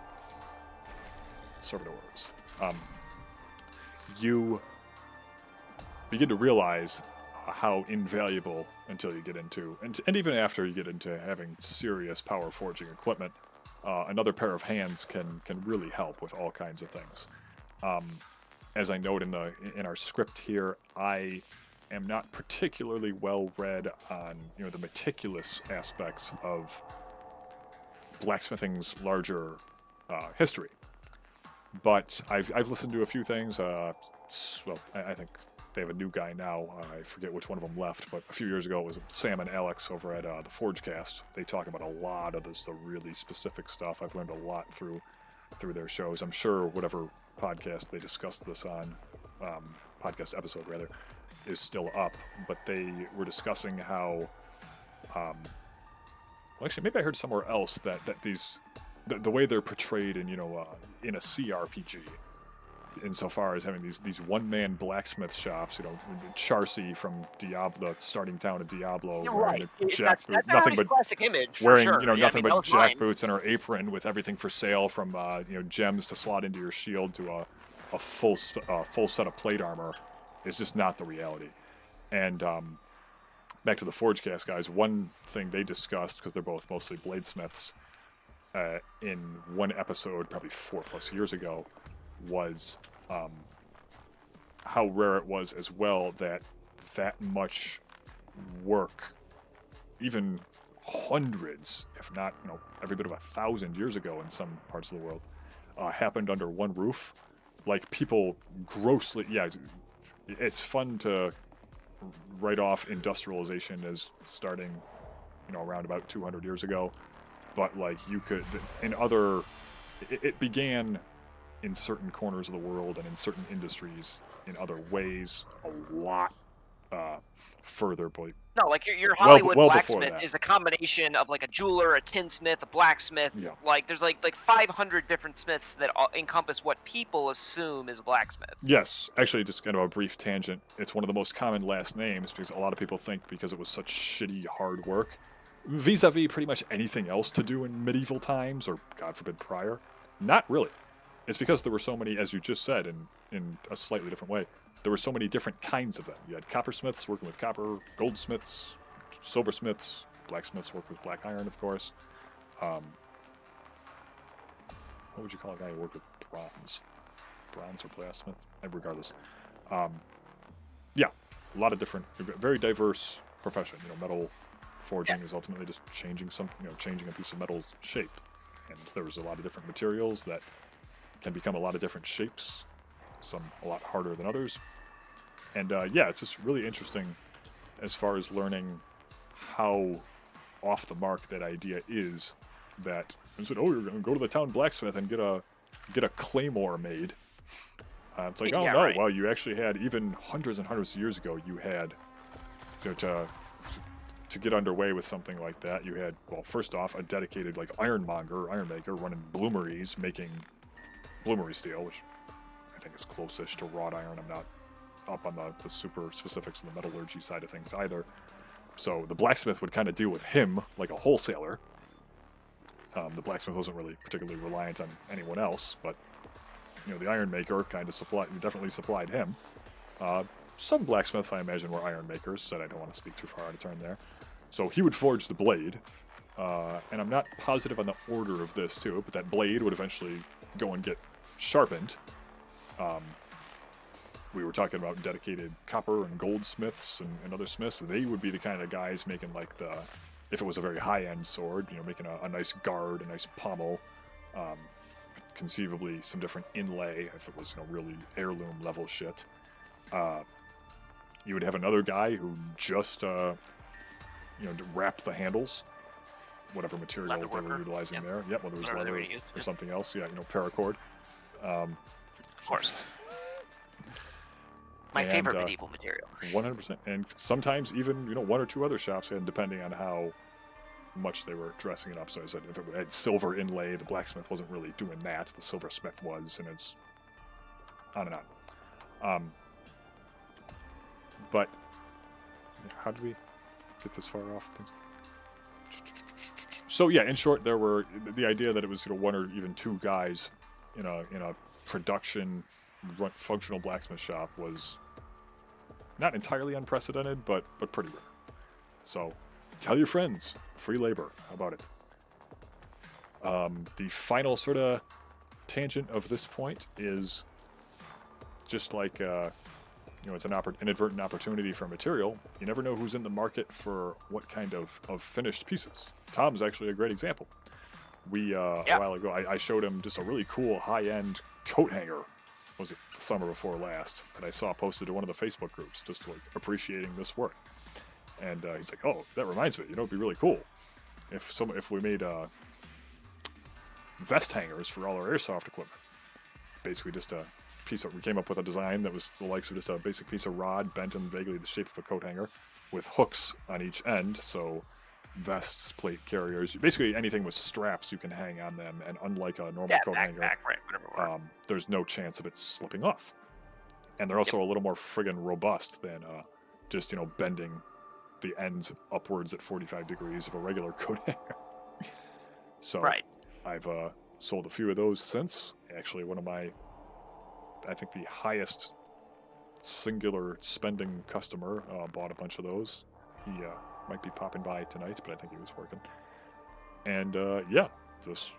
servitors, you begin to realize how invaluable, until you get into, and even after you get into having serious power forging equipment, another pair of hands can really help with all kinds of things. As I note in our script here, I am not particularly well read on the meticulous aspects of blacksmithing's larger history, but I've listened to a few things. Well, I think they have a new guy now. I forget which one of them left, but a few years ago it was Sam and Alex over at the Forgecast. They talk about a lot of the really specific stuff. I've learned a lot through their shows. I'm sure whatever podcast they discussed this on, podcast episode rather, is still up. But they were discussing how, well, actually, maybe I heard somewhere else that the way they're portrayed in in a CRPG, insofar as having these one-man blacksmith shops, Charcy from Diablo, starting town of Diablo, wearing a jack boot, nothing but classic image. wearing sure. nothing but jack mine. boots and her apron with everything for sale, from gems to slot into your shield to a full set of plate armor, is just not the reality. And back to the Forgecast guys, one thing they discussed, because they're both mostly bladesmiths, in one episode probably 4+ years ago, was how rare it was as well that much work, even hundreds, if not, every bit of 1,000 years ago in some parts of the world, happened under one roof. Like, people grossly, yeah, it's fun to write off industrialization as starting, around about 200 years ago, but like you could, in other, it began in certain corners of the world and in certain industries in other ways a lot further, but No, like your well, Hollywood well before blacksmith that. is a combination of like a jeweler, a tinsmith, a blacksmith. Yeah. Like there's like 500 different smiths that encompass what people assume is a blacksmith. Yes, actually, just kind of a brief tangent. It's one of the most common last names because a lot of people think because it was such shitty hard work, vis-a-vis pretty much anything else to do in medieval times, or God forbid prior. Not really. It's because there were so many, as you just said, in a slightly different way, there were so many different kinds of them. You had coppersmiths working with copper, goldsmiths, silversmiths, blacksmiths worked with black iron, of course. What would you call a guy who worked with bronze? Bronze or blacksmith? Regardless. Yeah, a lot of different, very diverse profession. Metal forging is ultimately just changing something, changing a piece of metal's shape. And there's a lot of different materials that can become a lot of different shapes, some a lot harder than others. And yeah, it's just really interesting as far as learning how off the mark that idea is. That I said, oh, you're going to go to the town blacksmith and get a claymore made. It's like, oh Yeah, no, right. well, you actually had, even hundreds and hundreds of years ago, you had to get underway with something like that, you had, well, first off, a dedicated like ironmonger, ironmaker running bloomeries, making bloomery steel, which I think is close-ish to wrought iron. I'm not up on the super specifics of the metallurgy side of things either. So the blacksmith would kind of deal with him like a wholesaler. The blacksmith wasn't really particularly reliant on anyone else, but the iron maker kind of definitely supplied him. Some blacksmiths, I imagine, were iron makers. Said I don't want to speak too far out of turn there. So he would forge the blade, and I'm not positive on the order of this too, but that blade would eventually go and get sharpened. We were talking about dedicated copper and goldsmiths and other smiths. They would be the kind of guys making like if it was a very high-end sword, making a nice guard, a nice pommel, conceivably some different inlay if it was really heirloom level shit. You would have another guy who just wrapped the handles, whatever material they were utilizing there. Yep, whether it was leather or something else. Yeah, paracord. Of course. My favorite medieval material. 100%. And sometimes even, one or two other shops, and depending on how much they were dressing it up. So I said if it had silver inlay, the blacksmith wasn't really doing that. The silversmith was, and it's on and on. But how did we get this far off things? So yeah, in short, there were the idea that it was one or even two guys in a production functional blacksmith shop was not entirely unprecedented, but pretty rare. So tell your friends, free labor. How about it? The final sort of tangent of this point is just like it's an inadvertent opportunity for material. You never know who's in the market for what kind of finished pieces. Tom's actually a great example. A while ago, I showed him just a really cool high-end coat hanger. Was it the summer before last that I saw posted to one of the Facebook groups, just like appreciating this work. And he's like, "Oh, that reminds me. It'd be really cool if we made vest hangers for all our airsoft equipment. Basically, just a piece of. We came up with a design that was the likes of just a basic piece of rod bent in vaguely the shape of a coat hanger, with hooks on each end. So vests, plate carriers, basically anything with straps you can hang on them. And unlike a normal coat hanger, right, there's no chance of it slipping off. And they're also a little more friggin' robust than just bending the ends upwards at 45 degrees of a regular coat hanger. So I've sold a few of those since. Actually, I think the highest singular spending customer bought a bunch of those. He might be popping by tonight, but I think he was working. And yeah, just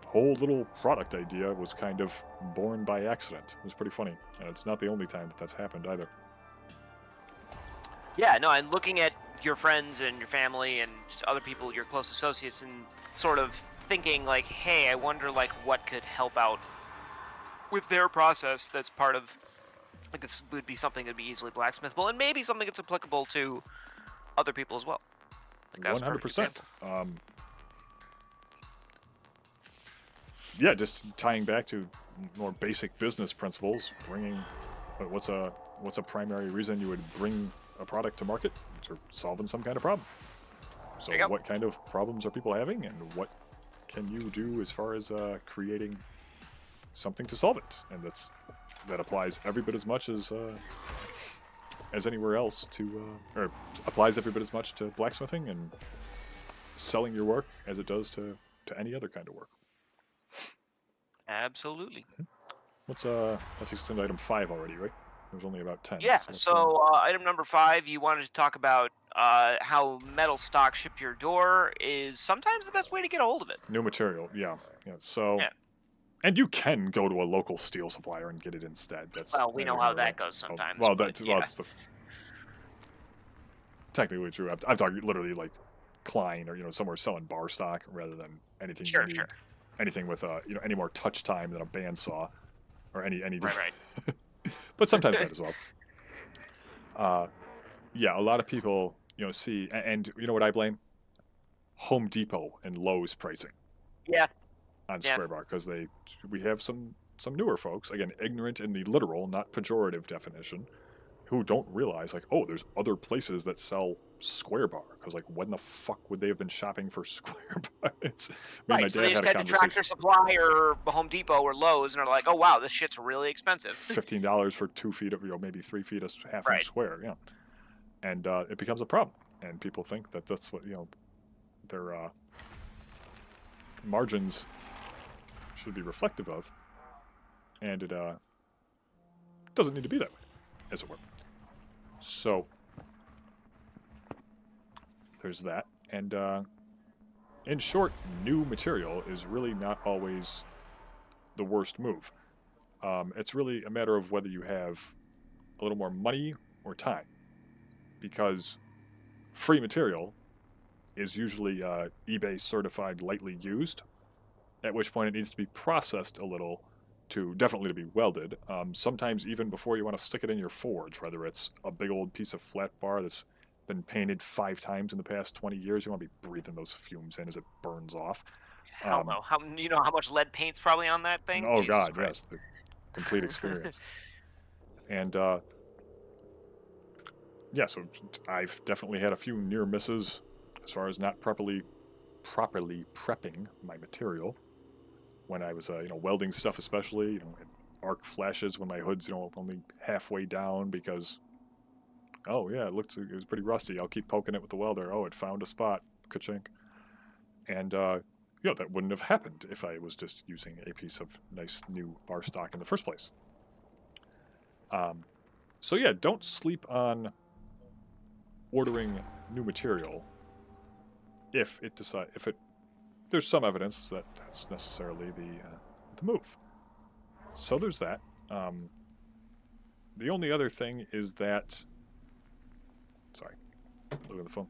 whole little product idea was kind of born by accident. It was pretty funny, and it's not the only time that that's happened either. Yeah, no, and looking at your friends and your family and just other people, your close associates, and sort of thinking like, hey, I wonder like what could help out with their process that's part of, like, this would be something that'd be easily blacksmithable, and maybe something that's applicable to other people as well. Like, that was a perfect 100%. example. Yeah, just tying back to more basic business principles, bringing what's a primary reason you would bring a product to market? It's solving some kind of problem. So what kind of problems are people having, and what can you do as far as creating something to solve it? And that applies every bit as much as anywhere else to, or applies every bit as much to blacksmithing and selling your work as it does to any other kind of work. Absolutely. Let's extend item 5 already, right? There's only about 10. Yeah, so item number 5, you wanted to talk about how metal stock shipped to your door is sometimes the best way to get a hold of it. New material, yeah. So, and you can go to a local steel supplier and get it instead. Well, we know how that goes sometimes. Well, that's technically true. I'm talking literally like Klein or somewhere selling bar stock rather than anything. Sure. Anything with any more touch time than a bandsaw or any. Right. But sometimes that as well. Yeah, a lot of people see, and you know what I blame? Home Depot and Lowe's pricing. Yeah. On square bar, because we have some newer folks, again, ignorant in the literal, not pejorative definition, who don't realize like, oh, there's other places that sell square bar, because like when the fuck would they have been shopping for square bar? Right, so they just had to Tractor Supply or Home Depot or Lowe's and are like, oh wow, this shit's really expensive. $15 for 2 feet of maybe 3 feet of half inch square, and it becomes a problem, and people think that that's what their margins should be reflective of, and it doesn't need to be that way, as it were. So there's that, and in short, new material is really not always the worst move. It's really a matter of whether you have a little more money or time, because free material is usually eBay certified lightly used, at which point it needs to be processed a little definitely to be welded. Sometimes even before you want to stick it in your forge, whether it's a big old piece of flat bar that's been painted 5 times in the past 20 years, you want to be breathing those fumes in as it burns off. Hell no. How much lead paint's probably on that thing? Oh, Jesus God, Christ. yes. The complete experience. And, yeah, so I've definitely had a few near misses as far as not properly prepping my material when I was, welding stuff, especially, arc flashes when my hood's, only halfway down because, oh yeah, it was pretty rusty. I'll keep poking it with the welder. Oh, it found a spot. Ka-chink. And, that wouldn't have happened if I was just using a piece of nice new bar stock in the first place. So yeah, don't sleep on ordering new material if there's some evidence that that's necessarily the move. So there's that. The only other thing is that, sorry, look at the phone.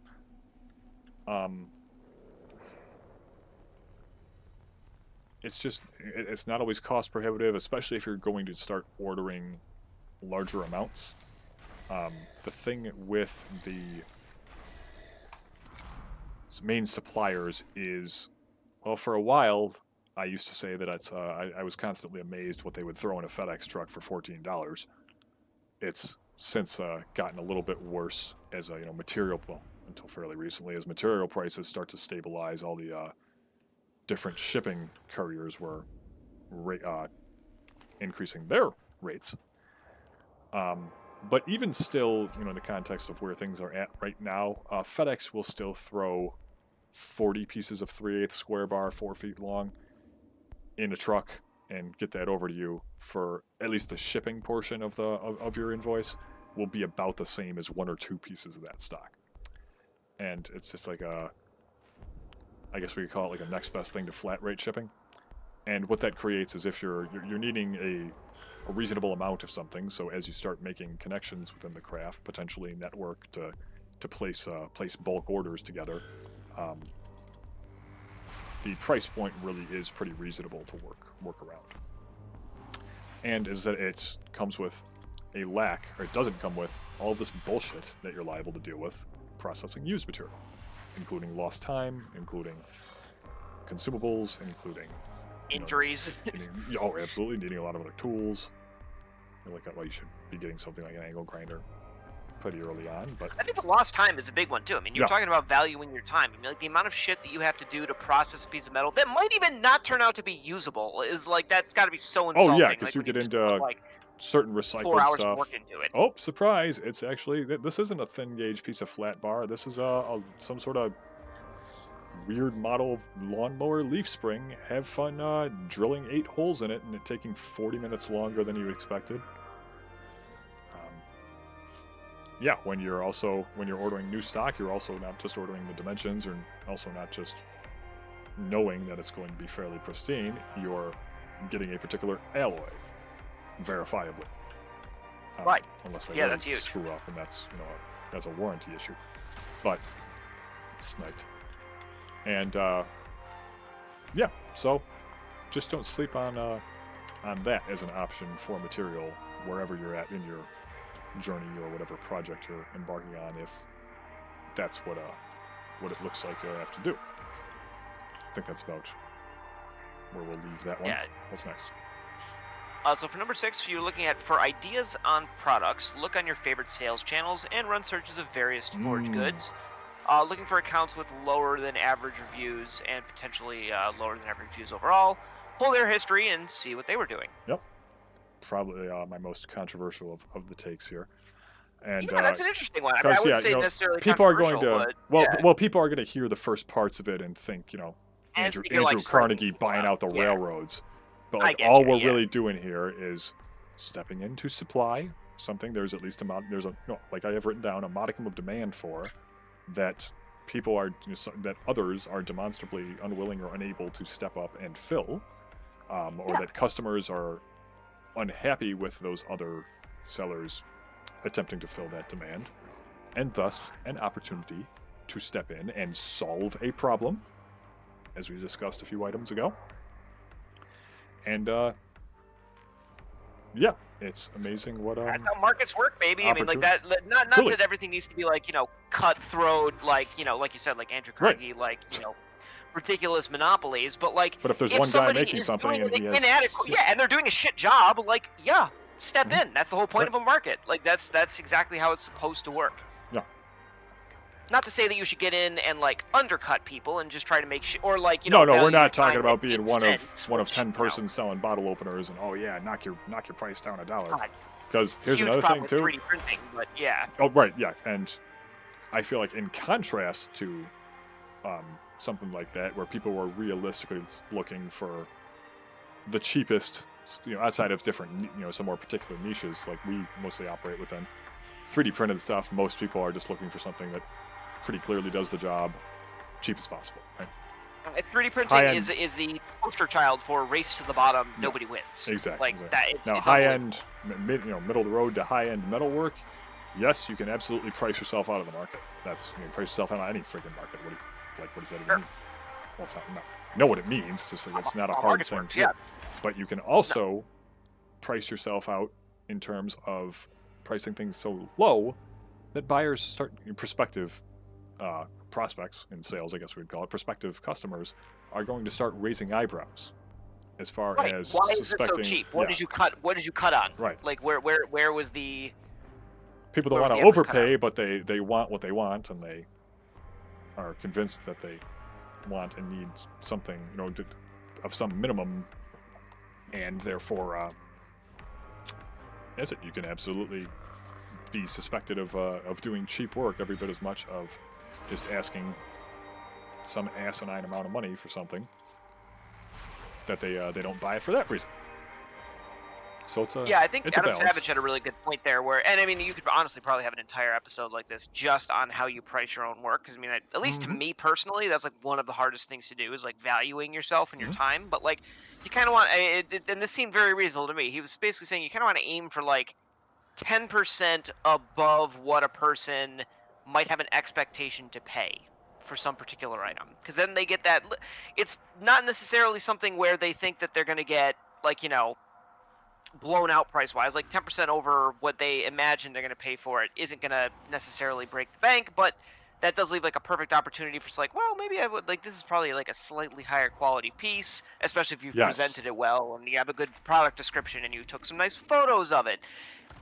It's not always cost prohibitive, especially if you're going to start ordering larger amounts. The thing with the main suppliers is, well, for a while, I used to say that I was constantly amazed what they would throw in a FedEx truck for $14. It's since gotten a little bit worse as material, well, until fairly recently, as material prices start to stabilize. All the different shipping couriers were increasing their rates. But even still, in the context of where things are at right now, FedEx will still throw 40 pieces of 3/8 square bar, 4 feet long, in a truck and get that over to you for at least the shipping portion of your invoice will be about the same as 1 or 2 pieces of that stock. And it's just like I guess we could call it like a next best thing to flat rate shipping. And what that creates is if you're needing a reasonable amount of something, so as you start making connections within the craft, potentially network to place bulk orders together, the price point really is pretty reasonable to work around. And is that it comes with a lack, or it doesn't come with all this bullshit that you're liable to deal with processing used material, including lost time, including consumables, including Injuries. Oh, absolutely, needing a lot of other tools. Well, you should be getting something like an angle grinder pretty early on, but I think the lost time is a big one too. I mean, you're talking about valuing your time. I mean, like the amount of shit that you have to do to process a piece of metal that might even not turn out to be usable is like that's got to be so insulting. Oh yeah, because like, you get into like certain recycled 4 hours stuff. of work into it. Oh, surprise! It's actually this isn't a thin gauge piece of flat bar. This is some sort of weird model of lawnmower leaf spring. Have fun drilling 8 holes in it and it taking 40 minutes longer than you expected. Yeah, when you're ordering new stock, you're also not just ordering the dimensions, or also not just knowing that it's going to be fairly pristine. You're getting a particular alloy, verifiably. Right. Unless they that's huge. screw up, and that's a warranty issue. But sniped. And yeah, so just don't sleep on that as an option for material wherever you're at in your journey or whatever project you're embarking on, if that's what it looks like you have to do. I think that's about where we'll leave that one. Yeah. What's next? So for number 6, if you're looking for ideas on products, look on your favorite sales channels and run searches of various forged goods. Looking for accounts with lower than average reviews and potentially lower than average reviews overall. Pull their history and see what they were doing. Yep. Probably my most controversial of the takes here. And yeah, that's an interesting one. I mean, I wouldn't say necessarily people are going to but, people are going to hear the first parts of it and think, Andrew like Carnegie buying out the railroads. But we're really doing here is stepping in to supply something. There's at least like I have written down, a modicum of demand for that people are that others are demonstrably unwilling or unable to step up and fill, or that customers are unhappy with those other sellers attempting to fill that demand, and thus an opportunity to step in and solve a problem, as we discussed a few items ago. And yeah, it's amazing what that's how markets work, baby. I mean, like that. Not truly. that everything needs to be like cutthroat, like like you said, like Andrew Carnegie, like ridiculous monopolies. But if there's one guy making something and he has inadequate, and they're doing a shit job, like step in. That's the whole point of a market. Like that's exactly how it's supposed to work. Yeah. Not to say that you should get in and like undercut people and just try to make shit, or like no, we're not talking about being one of 10 persons selling bottle openers and knock your price down $1. Because here's another thing too. 3D printing, but yeah. Oh right, yeah, and I feel like in contrast to something like that, where people were realistically looking for the cheapest, outside of different, some more particular niches like we mostly operate within. 3D printed stuff, most people are just looking for something that pretty clearly does the job cheap as possible, right? 3D printing is the poster child for race to the bottom, nobody wins. Exactly. Like that. It's high-end, middle of the road to high-end metalwork, yes, you can absolutely price yourself out of the market. That's price yourself out of any freaking market. What does that even mean? Well, it's not. I know what it means. It's just it's not a hard thing to do. But you can also price yourself out in terms of pricing things so low that buyers start, prospective prospects in sales, I guess we'd call it, prospective customers are going to start raising eyebrows as far as why suspecting. Is it so cheap? What did you cut? What did you cut on? Right. Like where was the people don't want to overpay, but they want what they want, and they are convinced that they want and need something, of some minimum, and therefore, you can absolutely be suspected of doing cheap work every bit as much of just asking some asinine amount of money for something that they don't buy it for that reason. So it's a Yeah, I think it's a Adam balance. Savage had a really good point there. And I mean, you could honestly probably have an entire episode like this just on how you price your own work. Because I mean, at least to Mm-hmm. me personally, that's like one of the hardest things to do is like valuing yourself and your Mm-hmm. time. But like, you kind of want, and this seemed very reasonable to me. He was basically saying you kind of want to aim for like 10% above what a person might have an expectation to pay for some particular item, because then they get that. It's not necessarily something where they think that they're going to get like blown out price wise, like 10% over what they imagine they're going to pay for it isn't going to necessarily break the bank, but that does leave like a perfect opportunity for like, well, maybe I would like, this is probably like a slightly higher quality piece, especially if you've Yes. presented it well and you have a good product description and you took some nice photos of it.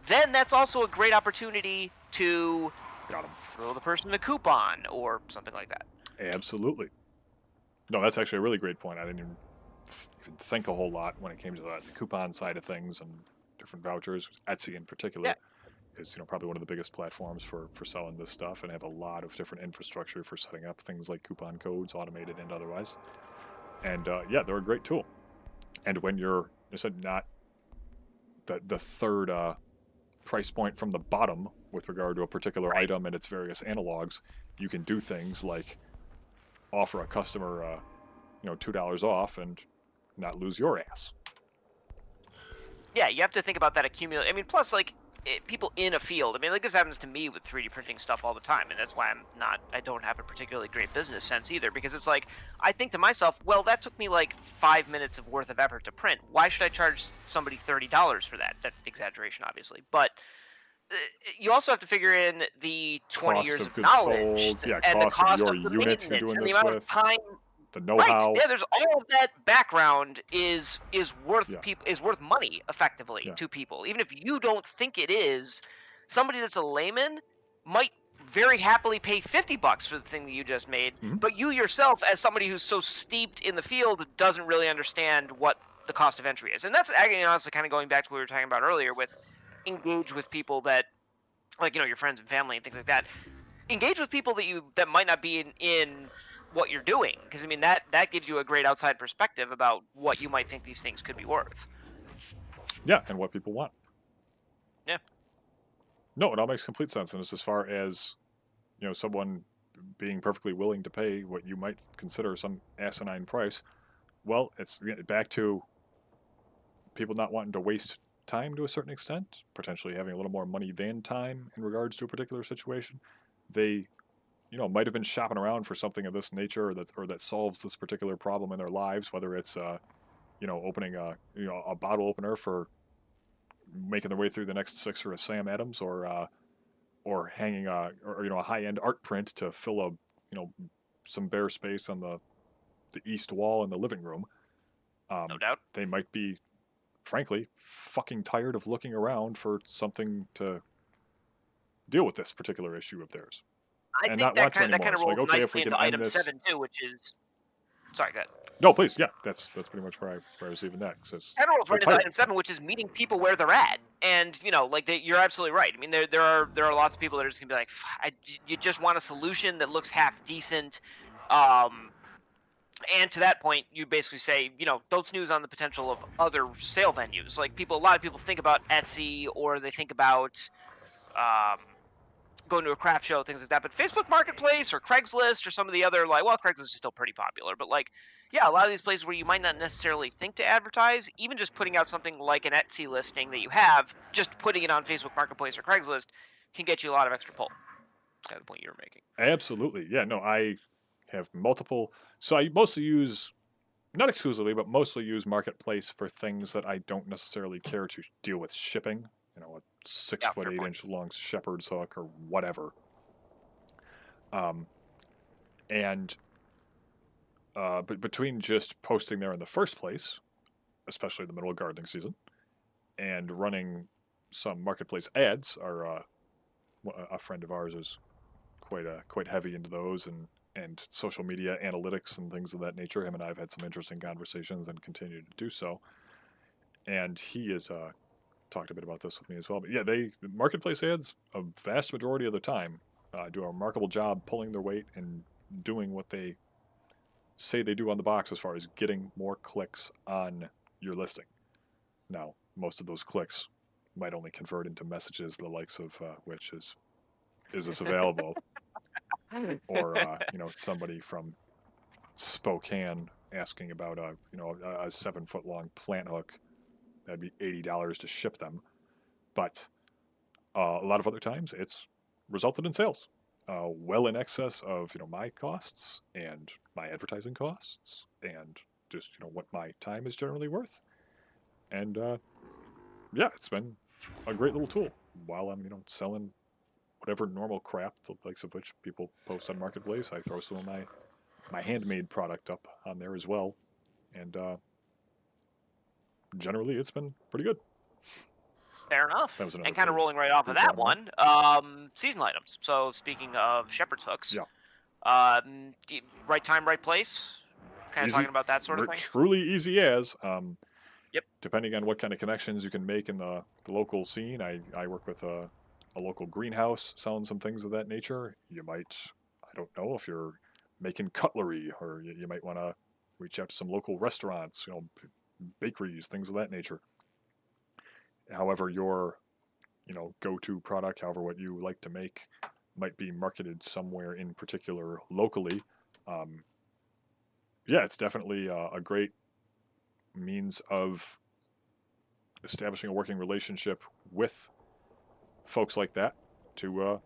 Then that's also a great opportunity to Got him. throw the person a coupon or something like that. Absolutely. No, that's actually a really great point. I didn't even think a whole lot when it came to that. The coupon side of things and different vouchers, Etsy in Yeah. particular, is probably one of the biggest platforms for selling this stuff, and have a lot of different infrastructure for setting up things like coupon codes, automated and otherwise. And yeah, they're a great tool. And when you're, I said, not the third price point from the bottom with regard to a particular Right. item and its various analogs, you can do things like offer a customer, $2 off and not lose your ass. Yeah, you have to think about that accumulate. I mean, plus like people in a field. I mean, like this happens to me with 3D printing stuff all the time, and that's why I don't have a particularly great business sense either, because it's like I think to myself, well, that took me like 5 minutes of worth of effort to print. Why should I charge somebody $30 for that? That exaggeration, obviously, but you also have to figure in the 20 Cost years of of goods knowledge sold, yeah, and the cost of cost your of the unit you're maintenance doing and the this amount of with, time. the Right. know-how. Yeah, there's all of that background is worth Yeah, worth money effectively yeah. to people. Even if you don't think it is, somebody that's a layman might very happily pay $50 for the thing that you just made, Mm-hmm. but you yourself, as somebody who's so steeped in the field, doesn't really understand what the cost of entry is. And that's actually honestly kind of going back to what we were talking about earlier with engage with people that like your friends and family and things like that. Engage with people that might not be in what you're doing, because I mean that gives you a great outside perspective about what you might think these things could be worth. Yeah, and what people want. Yeah. No, it all makes complete sense. And it's as far as, someone being perfectly willing to pay what you might consider some asinine price. Well, it's back to people not wanting to waste time to a certain extent, potentially having a little more money than time in regards to a particular situation. They, might have been shopping around for something of this nature, or that solves this particular problem in their lives, whether it's opening a bottle opener for making their way through the next sixer of Sam Adams, or hanging a high end art print to fill some bare space on the east wall in the living room. No doubt. They might be, frankly, fucking tired of looking around for something to deal with this particular issue of theirs, I and think not that want to kind that anymore. kind of So like, rolls okay, if we nicely can into end item this. 7 too, which is sorry, go ahead. No, please, yeah, that's pretty much where I was leaving that, because Kind of rolls they're right into tired. item 7, which is meeting people where they're at. And like you're absolutely right. I mean, there are lots of people that are just gonna be like, you just want a solution that looks half decent. And to that point, you basically say, don't snooze on the potential of other sale venues. Like a lot of people think about Etsy, or they think about um, going to a craft show, things like that. But Facebook Marketplace or Craigslist or some of the other, like, well, Craigslist is still pretty popular, but like, yeah, a lot of these places where you might not necessarily think to advertise, even just putting out something like an Etsy listing that you have, just putting it on Facebook Marketplace or Craigslist can get you a lot of extra pull. Kind of the point you were making. Absolutely, yeah. No, I have multiple. So I mostly use, not exclusively, but mostly use Marketplace for things that I don't necessarily care to deal with shipping. A six Yeah, foot fair eight point. inch long shepherd's hook or whatever. Um, and but between just posting there in the first place, especially in the middle of gardening season, and running some marketplace ads, a friend of ours is quite heavy into those, and social media analytics and things of that nature. Him and I have had some interesting conversations and continue to do so. And he has talked a bit about this with me as well. But yeah, marketplace ads a vast majority of the time do a remarkable job pulling their weight and doing what they say they do on the box as far as getting more clicks on your listing. Now, most of those clicks might only convert into messages the likes of which is this available? Or somebody from Spokane asking about a 7-foot long plant hook. That'd be $80 to ship them. But a lot of other times it's resulted in sales well in excess of my costs and my advertising costs and just what my time is generally worth. And yeah, it's been a great little tool while I'm selling whatever normal crap, the likes of which people post on Marketplace. I throw some of my handmade product up on there as well, and generally it's been pretty good. Fair enough. That was another And kind of pretty rolling right off of brief that one. one, seasonal items. So speaking of shepherd's hooks, Yeah, right time, right place. Kind of easy, talking about that sort of thing. truly easy as. Yep. Depending on what kind of connections you can make in the local scene, I work with a local greenhouse selling some things of that nature. You might, I don't know, if you're making cutlery, or you might want to reach out to some local restaurants, bakeries, things of that nature. However, your go-to product, however what you like to make, might be marketed somewhere in particular locally. Yeah, it's definitely a great means of establishing a working relationship with folks like that to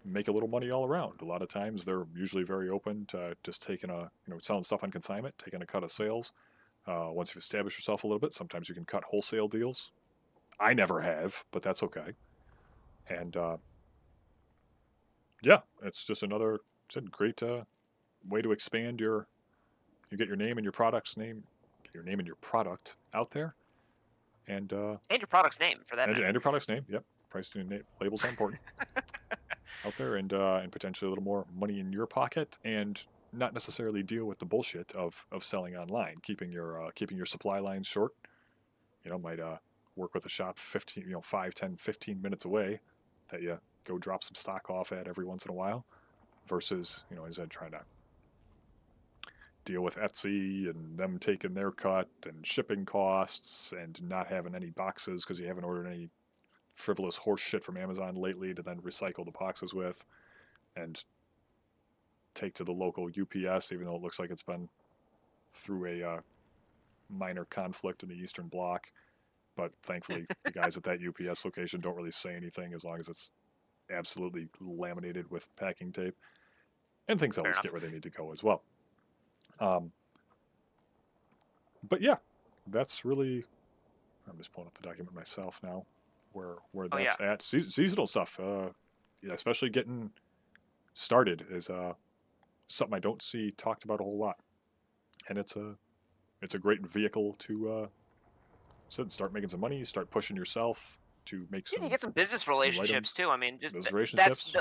make a little money all around. A lot of times they're usually very open to just taking selling stuff on consignment, taking a cut of sales. Once you've established yourself a little bit, sometimes you can cut wholesale deals. I never have, but that's okay. And yeah, it's just another great way to expand you get your name and your product's name, your name and your product out there. And your product's name, for that matter. And your product's name, yep. Pricing and labels are important. Out there, and potentially a little more money in your pocket, and not necessarily deal with the bullshit of selling online, keeping your supply lines short. Might work with a shop 5, 10, 15 minutes away that you go drop some stock off at every once in a while, versus instead trying to deal with Etsy and them taking their cut and shipping costs and not having any boxes because you haven't ordered any frivolous horse shit from Amazon lately to then recycle the boxes with and take to the local UPS, even though it looks like it's been through a minor conflict in the Eastern Bloc. But thankfully, the guys at that UPS location don't really say anything as long as it's absolutely laminated with packing tape. And things always get where they need to go as well. But yeah, that's really... I'm just pulling up the document myself now, where that's at. Seasonal stuff, especially getting started, is something I don't see talked about a whole lot. And it's a great vehicle to start making some money, start pushing yourself to make some... you get some business relationships too. I mean, just that's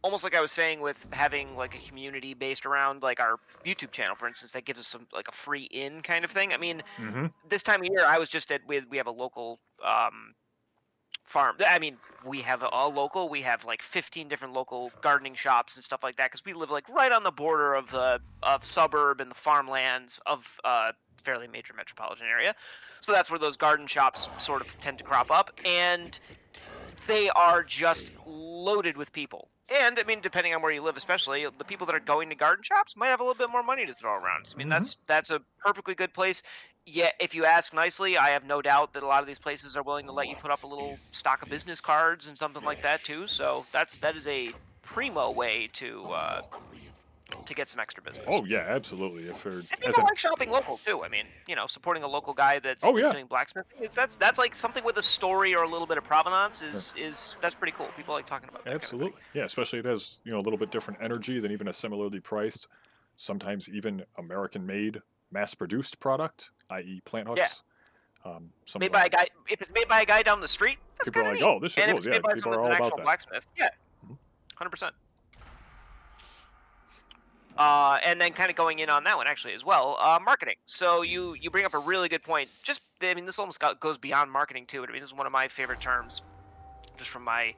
almost like I was saying with having like a community based around like our YouTube channel, for instance, that gives us some like a free in kind of thing. I mean, this time of year, I was just we have a local farm. I mean, we have we have like 15 different local gardening shops and stuff like that because we live like right on the border of the suburb and the farmlands of fairly major metropolitan area. So that's where those garden shops sort of tend to crop up, and they are just loaded with people. And I mean, depending on where you live, especially the people that are going to garden shops might have a little bit more money to throw around. I mean, that's a perfectly good place. Yet, if you ask nicely, I have no doubt that a lot of these places are willing to let you put up a little stock of business cards and something like that too. So that is a primo way to get some extra business. Oh yeah, absolutely. If you're people like shopping local too. I mean, supporting a local guy that's doing blacksmithing. That's like something with a story or a little bit of provenance is that's pretty cool. People like talking about that. Absolutely. Kind of yeah, especially it has a little bit different energy than even a similarly priced, sometimes even American-made, mass-produced product, i.e., plant hooks. Yeah. Made by a guy. If it's made by a guy down the street, that's people are like, oh, this shit rules. Yeah, people are all about that. Blacksmith. Yeah, 100%. And then kind of going in on that one actually as well, marketing. So you bring up a really good point. This almost goes beyond marketing too. I mean, this is one of my favorite terms, just from my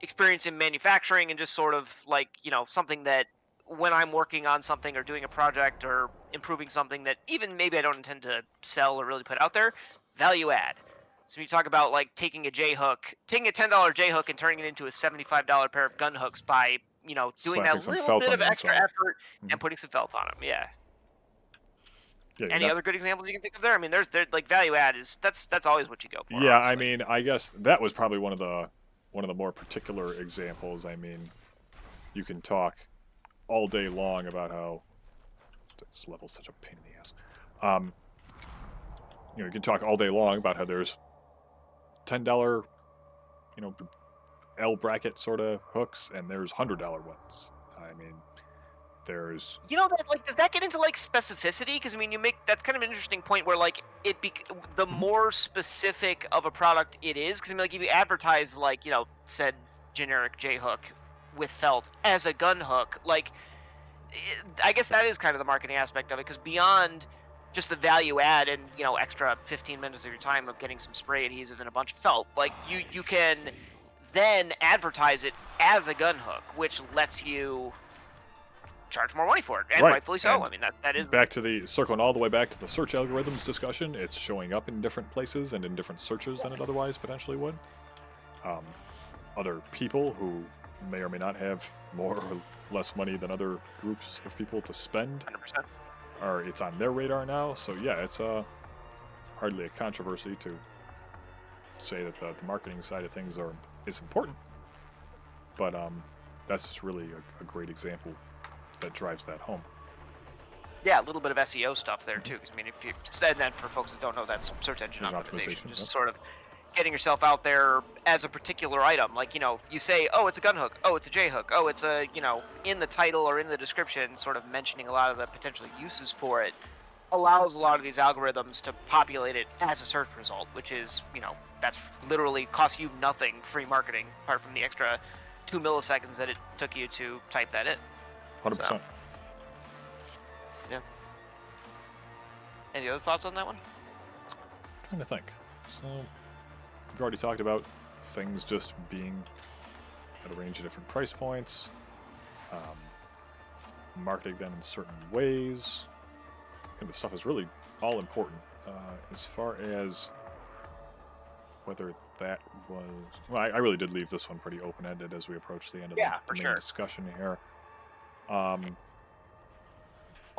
experience in manufacturing and just sort of like, something that when I'm working on something or doing a project or improving something that even maybe I don't intend to sell or really put out there, value add. So you talk about like taking a $10 J hook and turning it into a $75 pair of gun hooks by, doing Slapping that some little felt bit on of the extra inside. effort Mhm. and putting some felt on them. Yeah. Yeah, you're Any not. other good examples you can think of there? I mean, there's like value add is that's always what you go for, Yeah, I honestly. mean, I guess that was probably one of the more particular examples. I mean, you can talk all day long about how this level's such a pain in the ass. Um, you can talk all day long about how there's $10, you know, L bracket sort of hooks, and there's $100 ones. I mean, there's That like does that get into like specificity? Because I mean, you make that's kind of an interesting point where like the Mhm. more specific of a product it is, because I mean, like if you advertise like said generic J hook with felt as a gun hook, like I guess that is kind of the marketing aspect of it, because beyond just the value add and extra 15 minutes of your time of getting some spray adhesive and a bunch of felt, like you can then advertise it as a gun hook, which lets you charge more money for it, and right. rightfully so. I And mean that is back to the circling all the way back to the search algorithms discussion. It's showing up in different places and in different searches than it otherwise potentially would. Um, Other people who may or may not have more or less money than other groups of people to spend, 100%. or it's on their radar now. So yeah, it's hardly a controversy to say that the marketing side of things is important. But that's just really a great example that drives that home. Yeah, a little bit of SEO stuff there too. Because I mean, if you said that for folks that don't know, that's search engine There's optimization. Just yep. sort of getting yourself out there as a particular item. Like you say, oh, it's a gun hook. Oh, it's a J hook. Oh, it's a in the title or in the description, sort of mentioning a lot of the potential uses for it, allows a lot of these algorithms to populate it as a search result, which is that's literally costs you nothing, free marketing, apart from the extra 2 milliseconds that it took you to type that in. 100%. So, yeah. Any other thoughts on that one? Trying to think. So we've already talked about things just being at a range of different price points, marketing them in certain ways, and the stuff is really all important. As far as whether that was, well, I really did leave this one pretty open-ended as we approach the end of Yeah, the for main sure. discussion here. Well,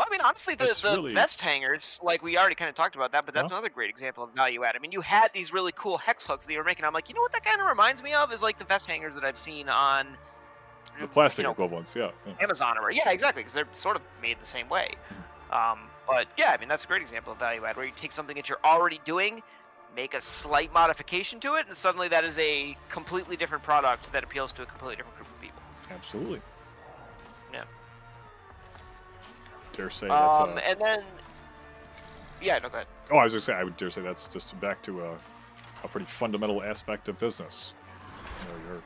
I mean, honestly, It's the really vest hangers, like we already kind of talked about that, but huh? that's another great example of value add. I mean, you had these really cool hex hooks that you were making. I'm like, what that kind of reminds me of is like the vest hangers that I've seen on, The you plastic know, equivalents, yeah. Amazon or yeah, exactly, because they're sort of made the same way. Mhm. But yeah, I mean, that's a great example of value add, where you take something that you're already doing, make a slight modification to it, and suddenly that is a completely different product that appeals to a completely different group of people. Absolutely. Yeah. Dare say that's a. And then, yeah, no, go ahead. Oh, I was gonna say I would dare say that's just back to a pretty fundamental aspect of business. You're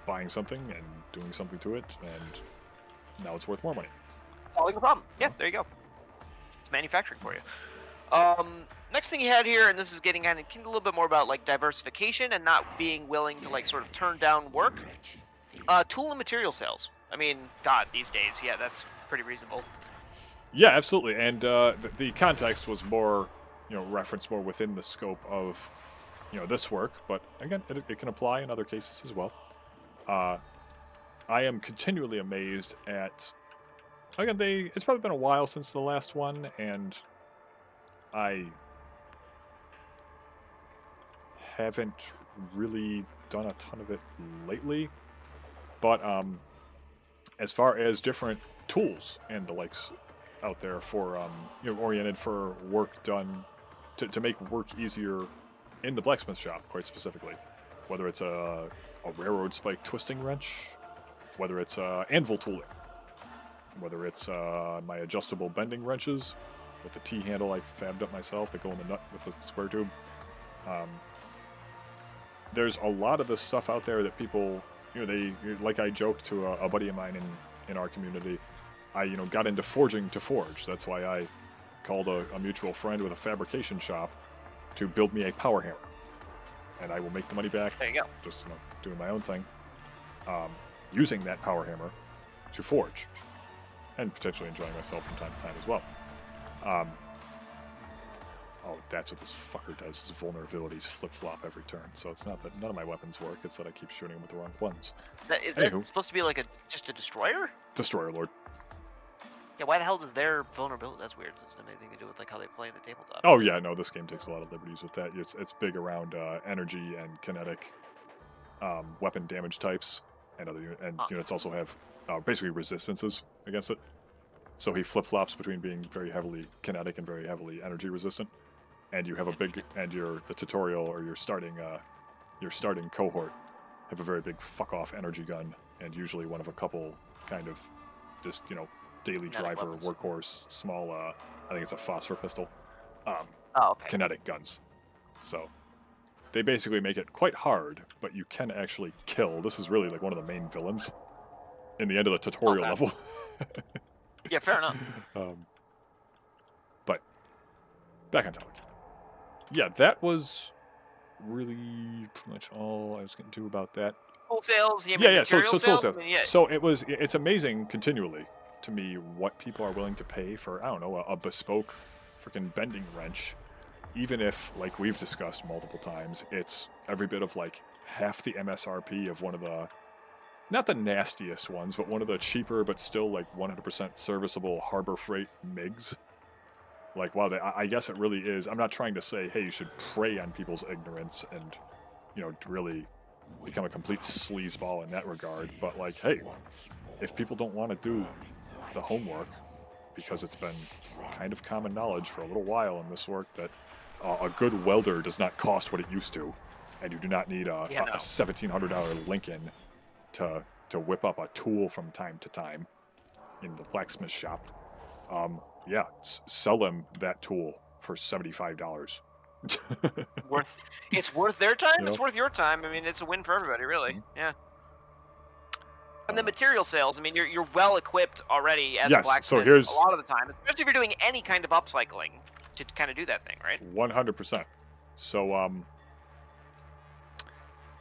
buying something and doing something to it, and now it's worth more money. Solving a problem. Yeah, there you go. It's manufacturing for you. Next thing you had here, and this is getting kind of a little bit more about like diversification and not being willing to like sort of turn down work. Tool and material sales. I mean, God, these days, yeah, that's pretty reasonable. Yeah, absolutely. And the context was more, referenced more within the scope of, this work. But again, it can apply in other cases as well. I am continually amazed at. Again, it's probably been a while since the last one, and I haven't really done a ton of it lately. But as far as different tools and the likes out there for oriented for work done to make work easier in the blacksmith shop, quite specifically, whether it's a railroad spike twisting wrench, whether it's anvil tooling, whether it's my adjustable bending wrenches with the T handle I fabbed up myself that go in the nut with the square tube. There's a lot of this stuff out there that people, they, like I joked to a buddy of mine in our community, I, got into forging to forge. That's why I called a mutual friend with a fabrication shop to build me a power hammer. And I will make the money back, There you go. just, doing my own thing, using that power hammer to forge, and potentially enjoying myself from time to time as well. Oh, that's what this fucker does. His vulnerabilities flip-flop every turn. So it's not that none of my weapons work, it's that I keep shooting them with the wrong ones. Is Anywho. that supposed to be like just a destroyer? Destroyer Lord. Yeah, why the hell does their vulnerability? That's weird. Doesn't have anything to do with like how they play in the tabletop. Oh yeah, no, this game takes a lot of liberties with that. It's big around energy and kinetic weapon damage types, and units also have basically resistances against it. So he flip-flops between being very heavily kinetic and very heavily energy resistant. And you have a big, and the tutorial or your starting cohort have a very big fuck-off energy gun, and usually one of a couple kind of just, daily driver, weapons. workhorse, small, I think it's a phosphor pistol, Okay. kinetic guns. So they basically make it quite hard, but you can actually kill. This is really like one of the main villains in the end of the tutorial level. Yeah, fair enough. But back on topic. Yeah, that was really pretty much all I was getting to about that. Wholesales, So sales? I mean, so it's amazing continually to me what people are willing to pay for, I don't know, a bespoke freaking bending wrench, even if, like we've discussed multiple times, it's every bit of like half the MSRP of one of the, not the nastiest ones, but one of the cheaper but still like 100% serviceable Harbor Freight MiGs. Like, wow, I guess it really is. I'm not trying to say, hey, you should prey on people's ignorance and, really become a complete sleazeball in that regard. But, like, hey, if people don't want to do the homework, because it's been kind of common knowledge for a little while in this work that a good welder does not cost what it used to, and you do not need a $1,700 Lincoln to whip up a tool from time to time in the blacksmith shop. Sell them that tool for $75. It's worth their time. It's worth your time. I mean, it's a win for everybody, really. Mm-hmm. Yeah. And the material sales. I mean, you're well equipped already as a blacksmith. So here's a lot of the time, especially if you're doing any kind of upcycling to kind of do that thing, right? 100%. So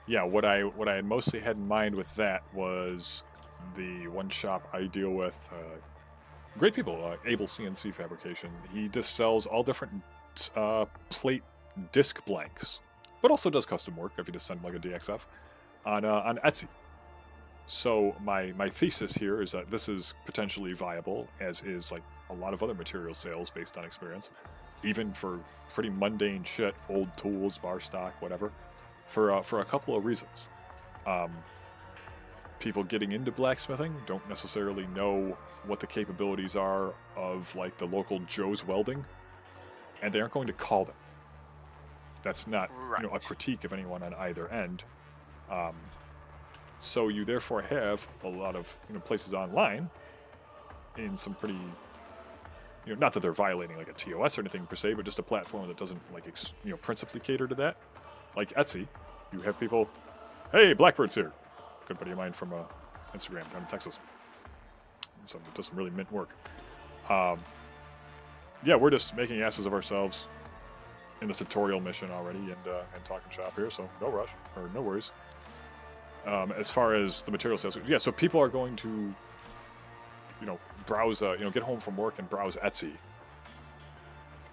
what I had mostly had in mind with that was the one shop I deal with. Great people, Able CNC Fabrication. He just sells all different plate disc blanks, but also does custom work if you just send like a DXF on Etsy. So my thesis here is that this is potentially viable, as is like a lot of other material sales based on experience, even for pretty mundane shit, old tools, bar stock, whatever, for a couple of reasons. People getting into blacksmithing don't necessarily know what the capabilities are of like the local Joe's Welding, and they aren't going to call them. That's not a critique of anyone on either end. So you therefore have a lot of places online in some pretty not that they're violating like a TOS or anything per se, but just a platform that doesn't like principally cater to that. Like Etsy, you have people, hey, Blackbird's here. Good buddy of mine from Instagram down in Texas. So it does some really mint work. We're just making asses of ourselves in the tutorial mission already and talking shop here, so no rush or no worries. As far as the material sales, so people are going to, browse, get home from work and browse Etsy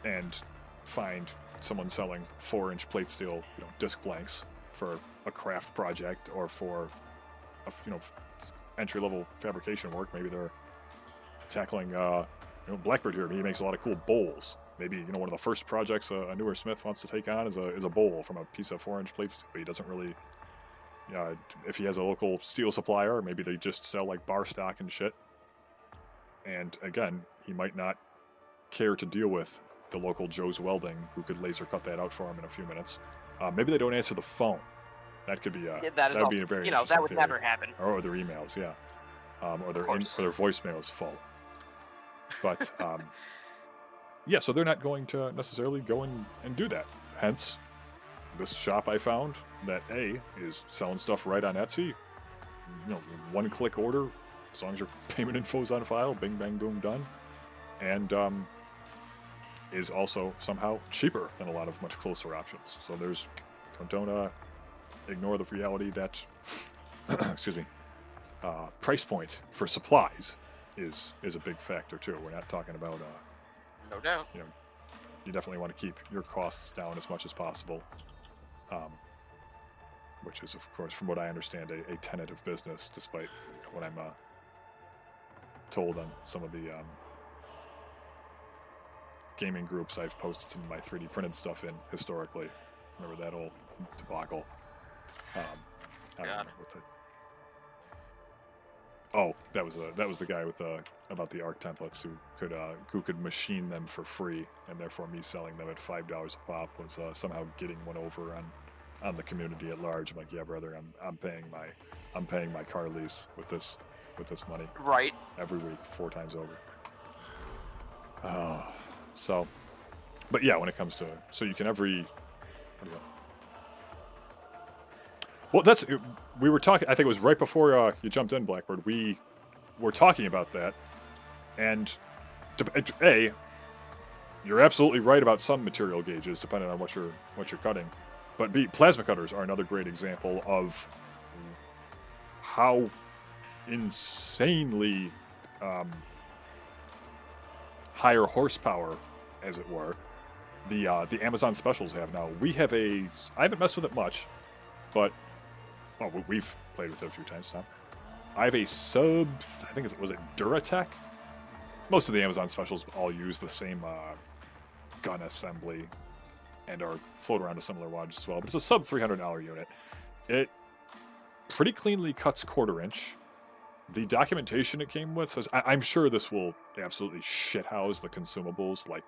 and find someone selling 4-inch plate steel, disc blanks for a craft project or for entry-level fabrication work. Maybe they're tackling Blackbird here. He makes a lot of cool bowls. Maybe one of the first projects a newer smith wants to take on is a bowl from a piece of 4-inch plate steel. He doesn't really, if he has a local steel supplier, maybe they just sell like bar stock and shit. And again, he might not care to deal with the local Joe's Welding who could laser cut that out for him in a few minutes. Maybe they don't answer the phone. That could be that would be a very interesting that would theory. never happen. Or their emails, or their voicemail is full. But so they're not going to necessarily go and do that. Hence, this shop I found that is selling stuff right on Etsy. One-click order, as long as your payment info is on file, bing, bang, boom, done, and is also somehow cheaper than a lot of much closer options. So there's don't ignore the reality that price point for supplies is a big factor too. We're not talking about no doubt. you definitely want to keep your costs down as much as possible, which is, of course, from what I understand, a tenet of business, despite what I'm told on some of the gaming groups I've posted some of my 3D printed stuff in historically. Remember that old debacle? I don't remember what the... Oh, that was the guy with about the ARC templates who could machine them for free, and therefore me selling them at $5 a pop was somehow getting one over on the community at large. I'm like, yeah, brother, I'm paying my car lease with this money, right, every week, 4 times over. So, but yeah, when it comes to, so you can well, we were talking, I think it was right before you jumped in, Blackbird, we were talking about that, and A, you're absolutely right about some material gauges, depending on what you're cutting, but B, plasma cutters are another great example of how insanely higher horsepower, as it were, the Amazon specials have now. We have I haven't messed with it much, but we've played with it a few times now. I have a sub, I think was it Duratech? Most of the Amazon specials all use the same gun assembly and are float around a similar wattage as well, but it's a sub $300 unit. It pretty cleanly cuts 1/4 inch. The documentation it came with says, I'm sure this will absolutely shithouse the consumables like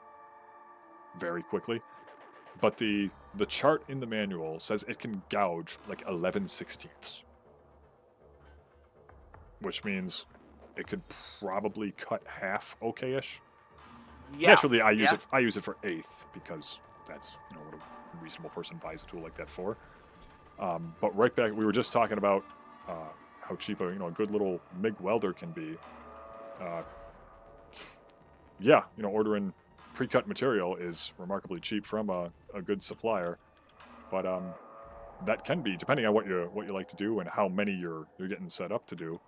very quickly, but the chart in the manual says it can gouge like 11/16, which means it could probably cut half okay-ish. yeah. Naturally, I use it for 1/8 because that's what a reasonable person buys a tool like that for. But right back, we were just talking about how cheap a good little MIG welder can be. Yeah, ordering pre-cut material is remarkably cheap from a good supplier, but that can be, depending on what you like to do and how many you're getting set up to do,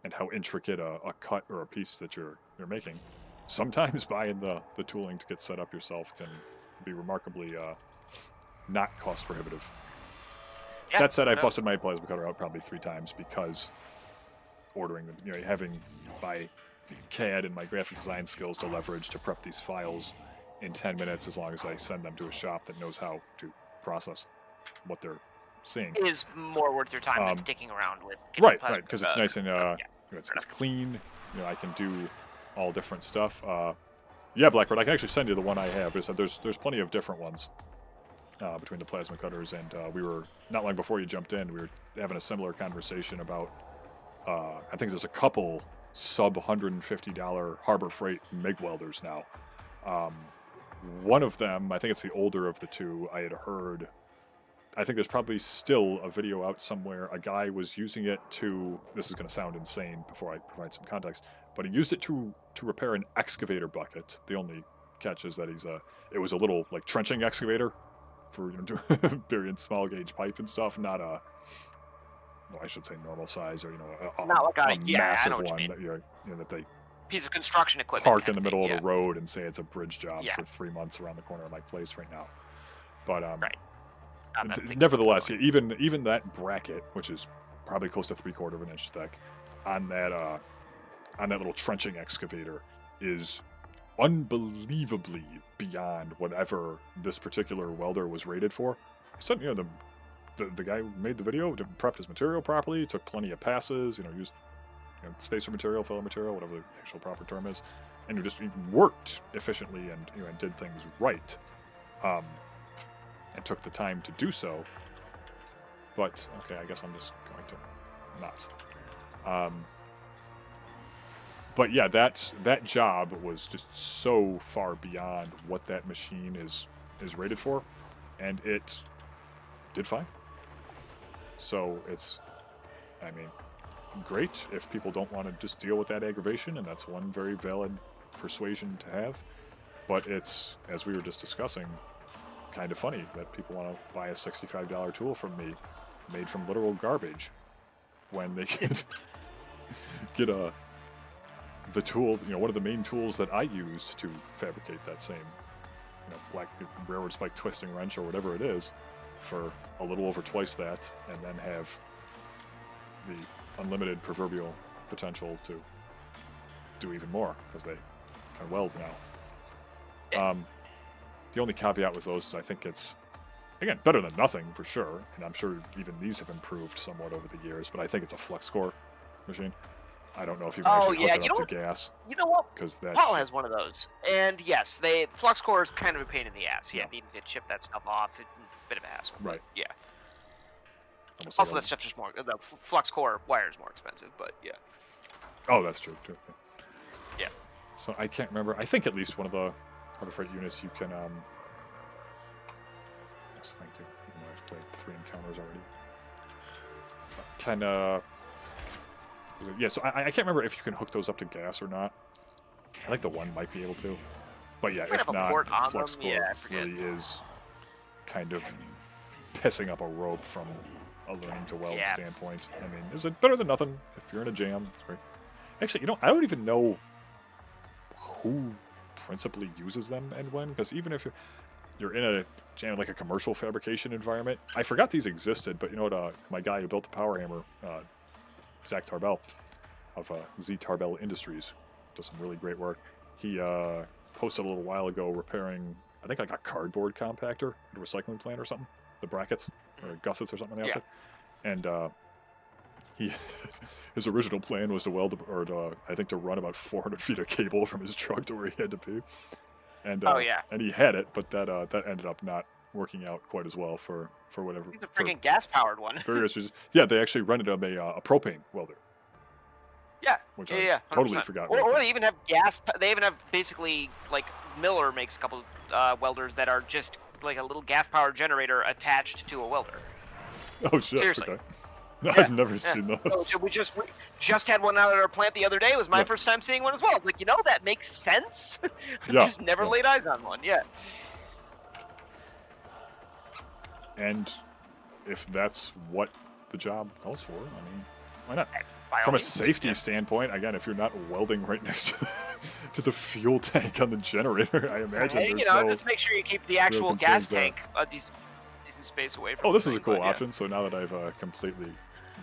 and how intricate a cut or a piece that you're making. Sometimes buying the tooling to get set up yourself can be remarkably not cost prohibitive. Yeah, that said, I busted my plasma cutter out probably 3 times because ordering them, having my CAD and my graphic design skills to leverage to prep these files in 10 minutes, as long as I send them to a shop that knows how to process what they're seeing. It is more worth your time than dicking around with. Right, because it's nice and it's clean. I can do all different stuff. Yeah, Blackbird, I can actually send you the one I have. There's plenty of different ones between the plasma cutters, and we were, not long before you jumped in, we were having a similar conversation about, I think there's a couple sub $150 Harbor Freight MIG welders now. One of them, I think it's the older of the two, I had heard, I think there's probably still a video out somewhere. A guy was using it to, this is going to sound insane before I provide some context, but he used it to repair an excavator bucket. The only catch is that it was a little like trenching excavator for burying small gauge pipe and stuff, not a, well, I should say normal size, or not like a massive one that that they piece of construction equipment park in the middle of the road and say it's a bridge job for 3 months around the corner of my place right now. But right. Nevertheless, even that bracket, which is probably close to 3/4 inch thick, on that little trenching excavator, is unbelievably beyond whatever this particular welder was rated for. So, the guy who made the video prepped his material properly, took plenty of passes, used spacer material, filler material, whatever the actual proper term is, and he worked efficiently and and did things right. And took the time to do so. But okay, I guess I'm just going to not. But yeah, that job was just so far beyond what that machine is rated for, and it did fine. So it's, I mean, great if people don't want to just deal with that aggravation, and that's one very valid persuasion to have. But it's, as we were just discussing, kind of funny that people want to buy a $65 tool from me made from literal garbage when they can get the tool, one of the main tools that I used to fabricate that same black railroad spike twisting wrench or whatever it is for a little over twice that, and then have the unlimited proverbial potential to do even more because they can weld now. The only caveat with those is I think it's, again, better than nothing for sure, and I'm sure even these have improved somewhat over the years, but I think it's a flux core machine. I don't know if you can actually hook it up to gas. You know what? Because that Paul has one of those, and yes, flux core is kind of a pain in the ass. Yeah, needing to chip that stuff off, it's a bit of a hassle. Right. Yeah. Almost also, that stuff's just more. The flux core wire is more expensive, but yeah. Oh, that's true too. Yeah. So I can't remember. I think at least one of the Harbor Freight units you can. Yes, thank you. Even though I've played 3 encounters already. Can yeah. So I can't remember if you can hook those up to gas or not. I think the one might be able to, but yeah, if not, flux core really is kind of pissing up a rope from a learning to weld standpoint. I mean, is it better than nothing? If you're in a jam, it's great. Actually, I don't even know who principally uses them and when, because even if you're in a jam, like a commercial fabrication environment, I forgot these existed, but you know what? My guy who built the power hammer, Zach Tarbell of Z Tarbell Industries, does some really great work. He posted a little while ago repairing, I think, like a cardboard compactor at a recycling plant or something, the brackets or gussets or something on the outside, and his original plan was to weld, or I think to run about 400 feet of cable from his truck to where he had to pee. And and he had it, but that ended up not working out quite as well for whatever. He's a freaking gas-powered one. Various reasons. Yeah, they actually rented him a propane welder. Yeah. Which I totally forgot. Or they even have gas. They even have basically, like, Miller makes a couple welders that are just like a little gas-powered generator attached to a welder. Oh shit! Seriously. Okay. I've never seen those. So we just had one out at our plant the other day. It was my first time seeing one as well. Like, that makes sense. I've just never laid eyes on one. Yeah. And if that's what the job calls for, I mean, why not? By From a safety standpoint, again, if you're not welding right next to the fuel tank on the generator, I imagine there's no just make sure you keep the actual gas tank a decent space away from. Oh, this is a cool option. So now that I've completely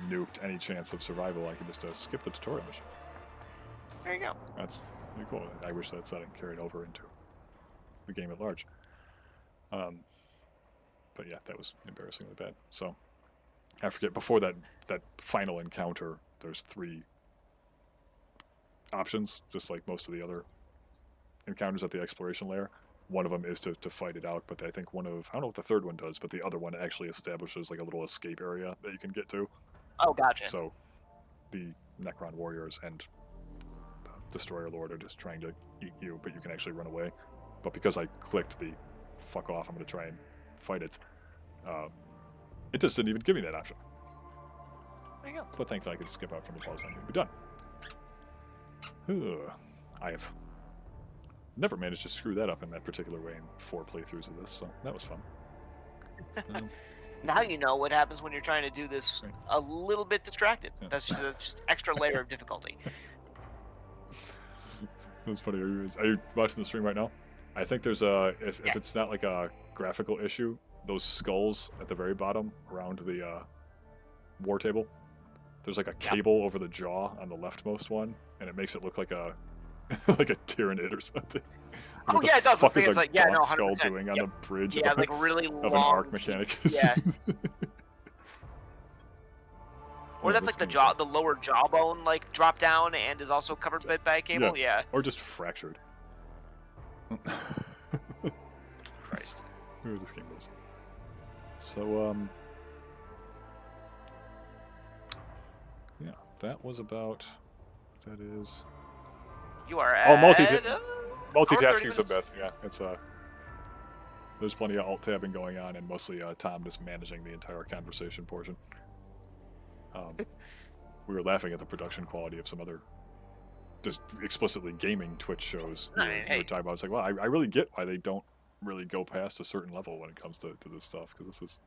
nuked any chance of survival, I can just skip the tutorial mission. There you go. That's pretty cool. I wish that setting carried over into the game at large. But yeah, that was embarrassingly bad. So I forget, before that final encounter, there's 3 options, just like most of the other encounters at the exploration layer. One of them is to fight it out, but I think I don't know what the third one does, but the other one actually establishes like a little escape area that you can get to. Oh, gotcha. So the Necron warriors and Destroyer Lord are just trying to eat you, but you can actually run away. But because I clicked the fuck off, I'm going to try and fight it, it just didn't even give me that option. There you go. But thankfully I could skip out from the pause menu and be done. I have never managed to screw that up in that particular way in 4 playthroughs of this, so that was fun. Now you know what happens when you're trying to do this a little bit distracted. Yeah. That's just extra layer of difficulty. That's funny. Are you watching the stream right now? I think there's if it's not like a graphical issue, those skulls at the very bottom around the war table, there's like a cable over the jaw on the leftmost one, and it makes it look like a like a Tyranid or something. Oh yeah, it does. What the fuck is it's like skull doing on the bridge of, like really long, of an arc Mechanicus? Yeah. Or that's like the lower jawbone like drop down and is also covered by a cable. Yeah. Or just fractured. Christ. Where this game goes. So yeah, that was about. That is. You are at multitasking a bit. Yeah, it's there's plenty of alt tabbing going on, and mostly Tom just managing the entire conversation portion. We were laughing at the production quality of some other just explicitly gaming Twitch shows we were talking about. It's like, well, I really get why they don't really go past a certain level when it comes to this stuff, because this is,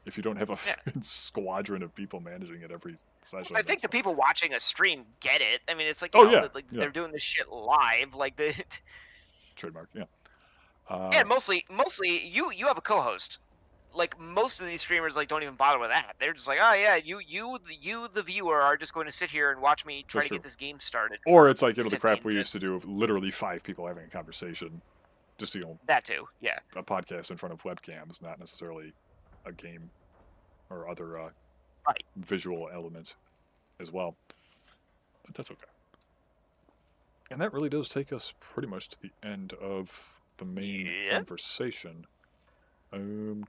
if you don't have a squadron of people managing it every session. I think the people watching a stream get it. I mean, it's like, they're doing this shit live, like the trademark, yeah. Yeah, Uh, mostly you have a co-host. Like most of these streamers like don't even bother with that. They're just like, oh yeah, you the viewer are just going to sit here and watch me try that's to get true. this game started Or for it's like, the crap 15 we used to minutes. do of literally 5 people having a conversation, just, That too, yeah. a podcast in front of webcams, not necessarily a game or other Right. visual element as well. But that's okay. And that really does take us pretty much to the end of the main Yeah. conversation. There's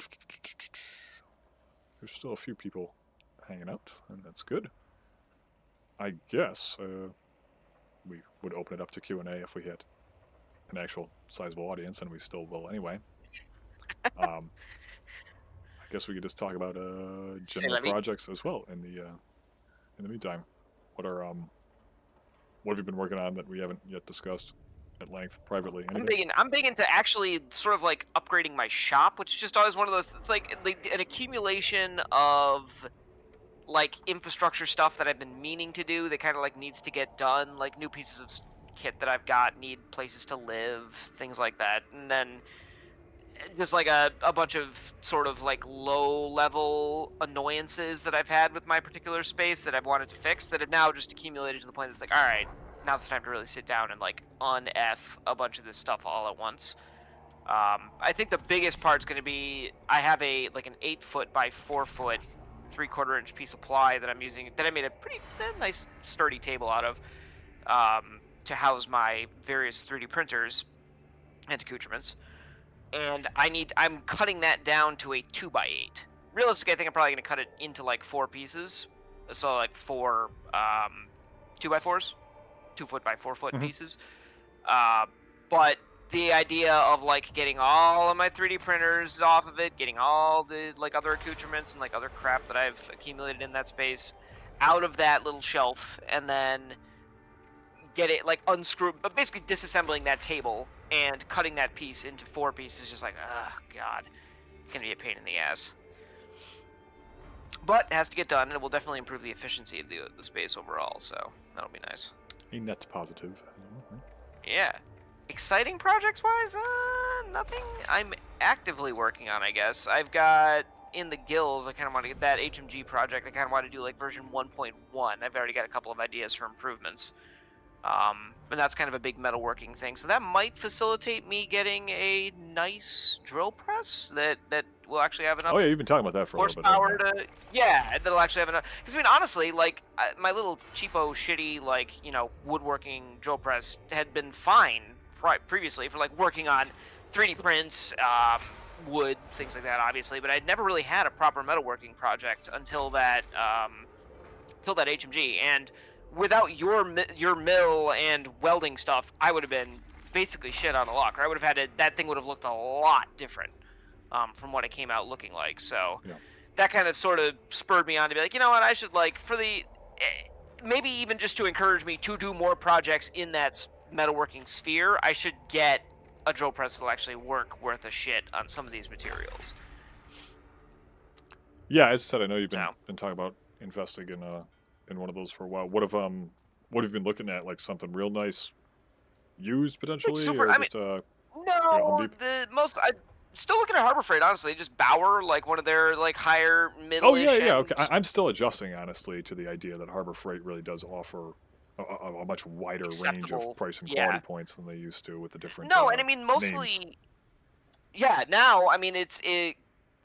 still a few people hanging out, and that's good. I guess we would open it up to Q&A if we had an actual sizable audience, and we still will anyway. I guess we could just talk about C'est general la vie. projects as well in the meantime. What have you been working on that we haven't yet discussed at length privately? Anything? I'm big into actually sort of like upgrading my shop, which is just always one of those. It's like an accumulation of like infrastructure stuff that I've been meaning to do that kind of like needs to get done, like new pieces of kit that I've got need places to live, things like that, and then just like a bunch of sort of like low level annoyances that I've had with my particular space that I've wanted to fix that have now just accumulated to the point that's like, all right, now's the time to really sit down and like un-F a bunch of this stuff all at once. I think the biggest part's going to be I have a like an 8-foot by 4-foot 3/4 inch piece of ply that I'm using that I made a pretty nice sturdy table out of to house my various 3D printers and accoutrements. And I'm cutting that down to a 2x8. Realistically, I think I'm probably going to cut it into like 4 pieces, so like 4 2x4s, 2-foot by 4-foot pieces. But the idea of like getting all of my 3D printers off of it, getting all the like other accoutrements and like other crap that I've accumulated in that space out of that little shelf, and then get it like unscrew, but basically disassembling that table and cutting that piece into 4 pieces, just like, oh god, it's gonna be a pain in the ass. But it has to get done, and it will definitely improve the efficiency of the space overall. So that'll be nice. A net positive. Yeah. Exciting projects wise, nothing I'm actively working on, I guess. I've got in the guilds, I kind of want to get that HMG project. I kind of want to do like version 1.1. I've already got a couple of ideas for improvements. And that's kind of a big metalworking thing. So that might facilitate me getting a nice drill press that will actually have enough Oh yeah, you've been talking about that for a little bit. horsepower to, yeah, that'll actually have enough. Because I mean, honestly, like my little cheapo, shitty, like woodworking drill press had been fine previously for like working on 3D prints, wood, things like that, obviously. But I'd never really had a proper metalworking project until that HMG. And without your mill and welding stuff, I would have been basically shit out of luck. Or I would have had that thing would have looked a lot different from what it came out looking like. So that kind of sort of spurred me on to be like, you know what, I should like for the maybe even just to encourage me to do more projects in that metalworking sphere, I should get a drill press that'll actually work worth a shit on some of these materials. Yeah, as I said, I know you've been talking about investing in one of those for a while. What have you been looking at? Like something real nice, used potentially, Like super, or I just mean, Home no, Depot? the most I still looking at Harbor Freight, honestly. Just Bauer, like one of their like higher middle-ish. Oh yeah. Okay, I'm still adjusting honestly to the idea that Harbor Freight really does offer a much wider range of price and quality points than they used to with the different. No, and I mean mostly. Names. Yeah, now I mean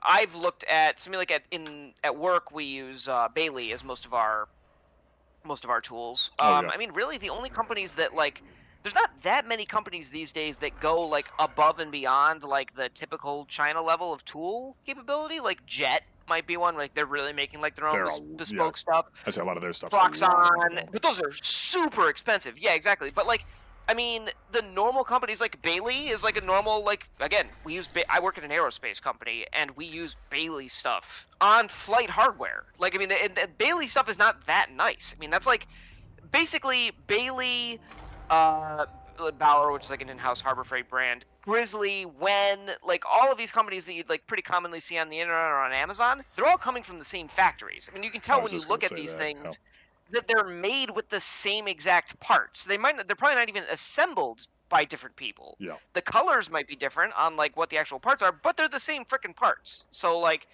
I've looked at something like at work we use Bailey as most of our tools. I mean, really, the only companies that like, there's not that many companies these days that go like above and beyond like the typical China level of tool capability. Like Jet might be one. Like they're really making like their own bespoke stuff. I say a lot of their stuff. Proxon, but those are super expensive. Yeah, exactly. But like, I mean, the normal companies like Bailey is like a normal, like, again, we use, I work at an aerospace company and we use Bailey stuff on flight hardware. Like, I mean, and Bailey stuff is not that nice. I mean, that's like, basically Bailey, Bauer, which is like an in-house Harbor Freight brand, Grizzly, Wen, like all of these companies that you'd like pretty commonly see on the internet or on Amazon, they're all coming from the same factories. I mean, you can tell when you look at these things. that they're made with the same exact parts. They're probably not even assembled by different people. Yeah. The colors might be different on like what the actual parts are, but they're the same freaking parts. So like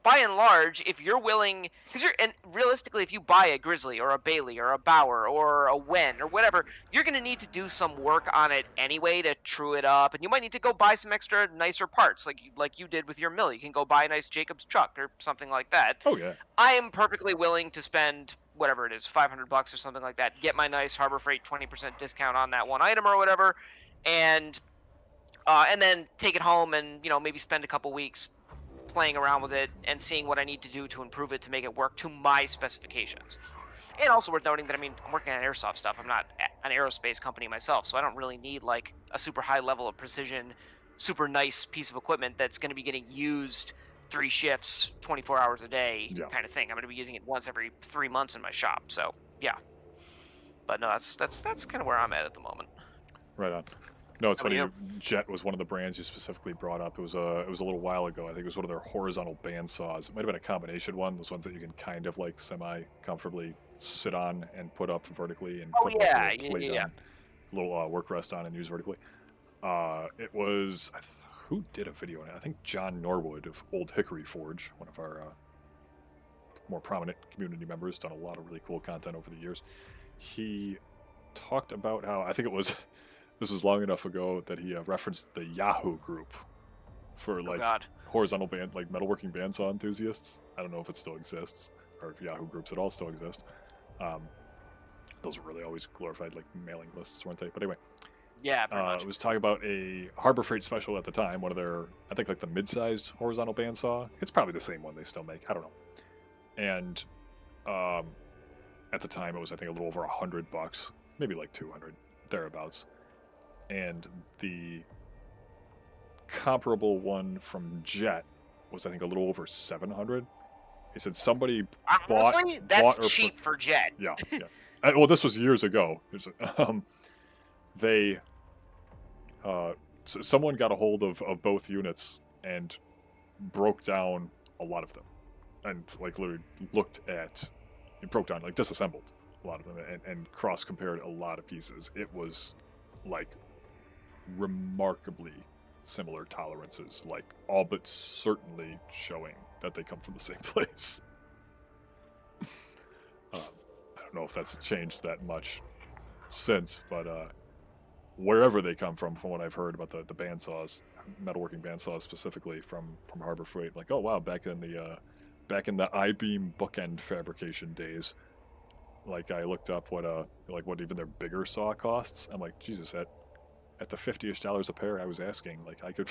by and large, if you're willing, because and realistically, if you buy a Grizzly or a Bailey or a Bauer or a Wen or whatever, you're going to need to do some work on it anyway to true it up, and you might need to go buy some extra nicer parts, like you did with your mill. You can go buy a nice Jacob's chuck or something like that. Oh yeah. I am perfectly willing to spend whatever it is, $500 or something like that, get my nice Harbor Freight 20% discount on that one item or whatever, and then take it home and maybe spend a couple weeks playing around with it and seeing what I need to do to improve it to make it work to my specifications. And also worth noting that, I mean, I'm working on airsoft stuff. I'm not an aerospace company myself, so I don't really need like a super high level of precision, super nice piece of equipment that's going to be getting used 3 shifts, 24 hours a day kind of thing. I'm going to be using it once every 3 months in my shop. So yeah, but no, that's kind of where I'm at the moment. Right on. No, it's funny. Jet was one of the brands you specifically brought up. It was a little while ago. I think it was one of their horizontal band saws. It might have been a combination one. Those ones that you can kind of like semi comfortably sit on and put up vertically and put yeah, like a little work rest on and use vertically. It was who did a video on it? I think John Norwood of Old Hickory Forge, one of our more prominent community members, done a lot of really cool content over the years. He talked about how, I think it was this was long enough ago that he referenced the Yahoo group for like horizontal band, like metalworking bandsaw enthusiasts. I don't know if it still exists or if Yahoo groups at all still exist. Those were really always glorified like mailing lists, weren't they? But anyway, yeah, it was talking about a Harbor Freight special at the time, one of their, I think like the mid-sized horizontal bandsaw. It's probably the same one they still make. I don't know. And at the time it was, I think, a little over $100, maybe like 200 thereabouts. And the comparable one from Jet was, I think, a little over 700. He said somebody honestly, that's cheap for Jet. Yeah, yeah. Well, this was years ago. Someone got a hold of both units and broke down a lot of them, and like literally broke down, like disassembled a lot of them, and cross compared a lot of pieces. It was like remarkably similar tolerances, like all but certainly showing that they come from the same place. I don't know if that's changed that much since, but wherever they come from what I've heard about the bandsaws, metalworking bandsaws specifically from Harbor Freight, like, oh wow, back in the I-beam bookend fabrication days, like I looked up what even their bigger saw costs. I'm like, Jesus, at the $50-ish a pair I was asking, like I could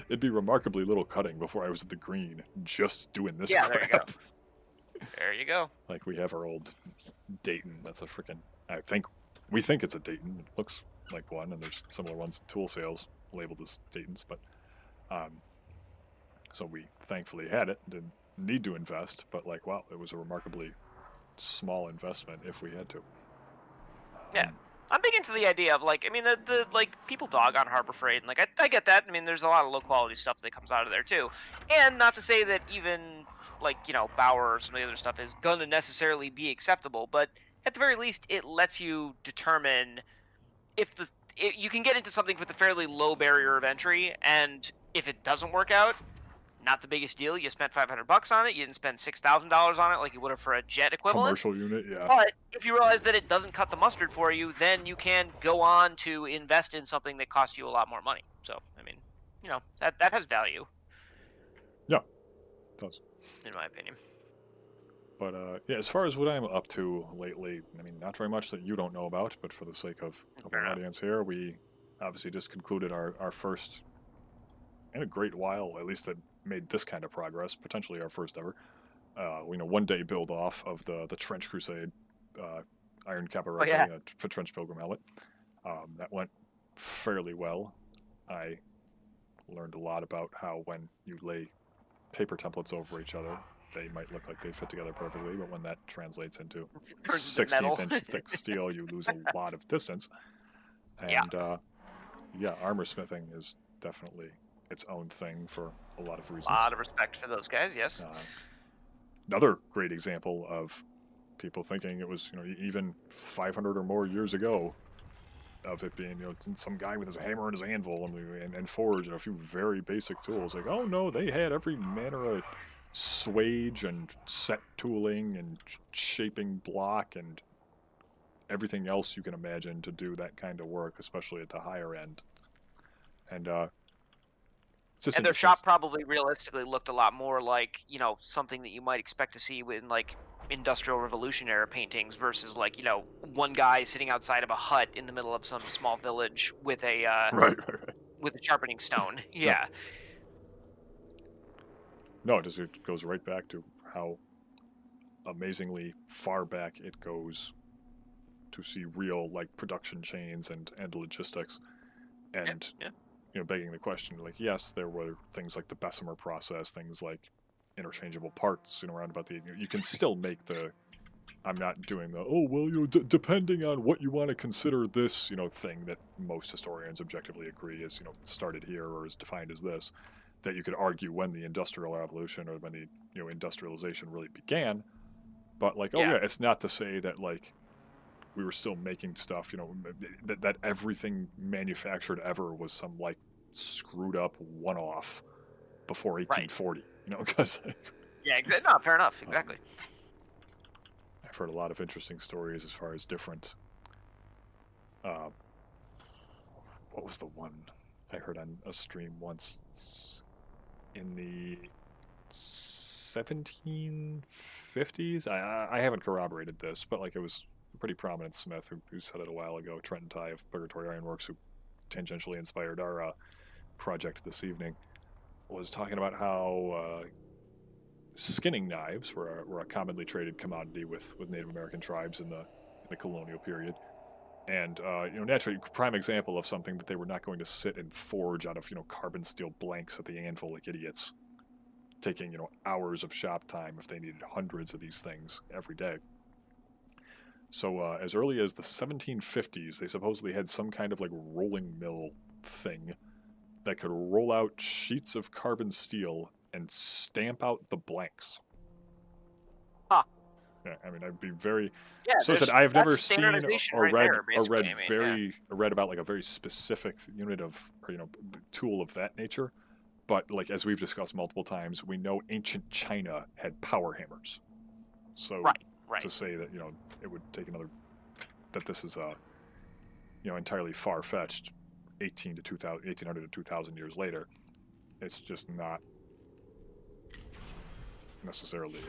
it'd be remarkably little cutting before I was at the green just doing this crap. There you go. Like we have our old Dayton. That's a freaking, we think it's a Dayton. It looks like one, and there's similar ones in tool sales labeled as Daytons, but so we thankfully had it, didn't need to invest, but like, wow, it was a remarkably small investment if we had to. Yeah. I'm big into the idea of, like, I mean, the like, people dog on Harbor Freight, and, like, I get that. I mean, there's a lot of low-quality stuff that comes out of there, too. And not to say that even, like, Bauer or some of the other stuff is going to necessarily be acceptable, but at the very least, it lets you determine if you can get into something with a fairly low barrier of entry, and if it doesn't work out, not the biggest deal. You spent $500 on it. You didn't spend $6,000 on it like you would have for a Jet equivalent. Commercial unit, yeah. But if you realize that it doesn't cut the mustard for you, then you can go on to invest in something that costs you a lot more money. So, I mean, that has value. Yeah, it does. In my opinion. But yeah, as far as what I'm up to lately, I mean, not very much that you don't know about, but for the sake of our audience here, we obviously just concluded our first, in a great while, at least that made this kind of progress, potentially our first ever, one day build off of the Trench Crusade Iron Caparezza for Trench Pilgrim helmet. That went fairly well. I learned a lot about how when you lay paper templates over each other, they might look like they fit together perfectly, but when that translates into 16th-inch thick steel, you lose a lot of distance. And armor smithing is definitely its own thing for a lot of reasons. A lot of respect for those guys, yes. Another great example of people thinking it was, even 500 or more years ago, of it being, some guy with his hammer and his anvil and forge and a few very basic tools. Like, oh no, they had every manner of swage and set tooling and shaping block and everything else you can imagine to do that kind of work, especially at the higher end. And it's just And their shop probably realistically looked a lot more like, something that you might expect to see in like Industrial Revolution era paintings versus like, one guy sitting outside of a hut in the middle of some small village with a right. with a sharpening stone. Yeah. No, it goes right back to how amazingly far back it goes to see real like production chains and logistics, and begging the question, like, yes, there were things like the Bessemer process, things like interchangeable parts, around about you can still make the, I'm not doing the, depending on what you want to consider this, thing that most historians objectively agree is, started here or is defined as this, that you could argue when the Industrial Revolution or when the, industrialization really began. But like, it's not to say that like we were still making stuff, that everything manufactured ever was some like screwed up one-off before 1840, because no, fair enough, exactly. I've heard a lot of interesting stories as far as different what was the one I heard on a stream once in the 1750s? I haven't corroborated this, but like it was a pretty prominent smith who said it a while ago, Trenton Tye of Purgatory Ironworks, who tangentially inspired our project this evening, was talking about how skinning knives were a commonly traded commodity with Native American tribes in the colonial period. And, naturally, prime example of something that they were not going to sit and forge out of, carbon steel blanks at the anvil like idiots, taking, hours of shop time if they needed hundreds of these things every day. So as early as the 1750s, they supposedly had some kind of like rolling mill thing that could roll out sheets of carbon steel and stamp out the blanks. Huh. Yeah, I mean, I'd be very. Yeah. So I said I've never seen or read read about like a very specific unit of tool of that nature, but like as we've discussed multiple times, we know ancient China had power hammers. So to say that it would take that this is entirely far fetched, 1800 to 2000 years later, it's just not necessarily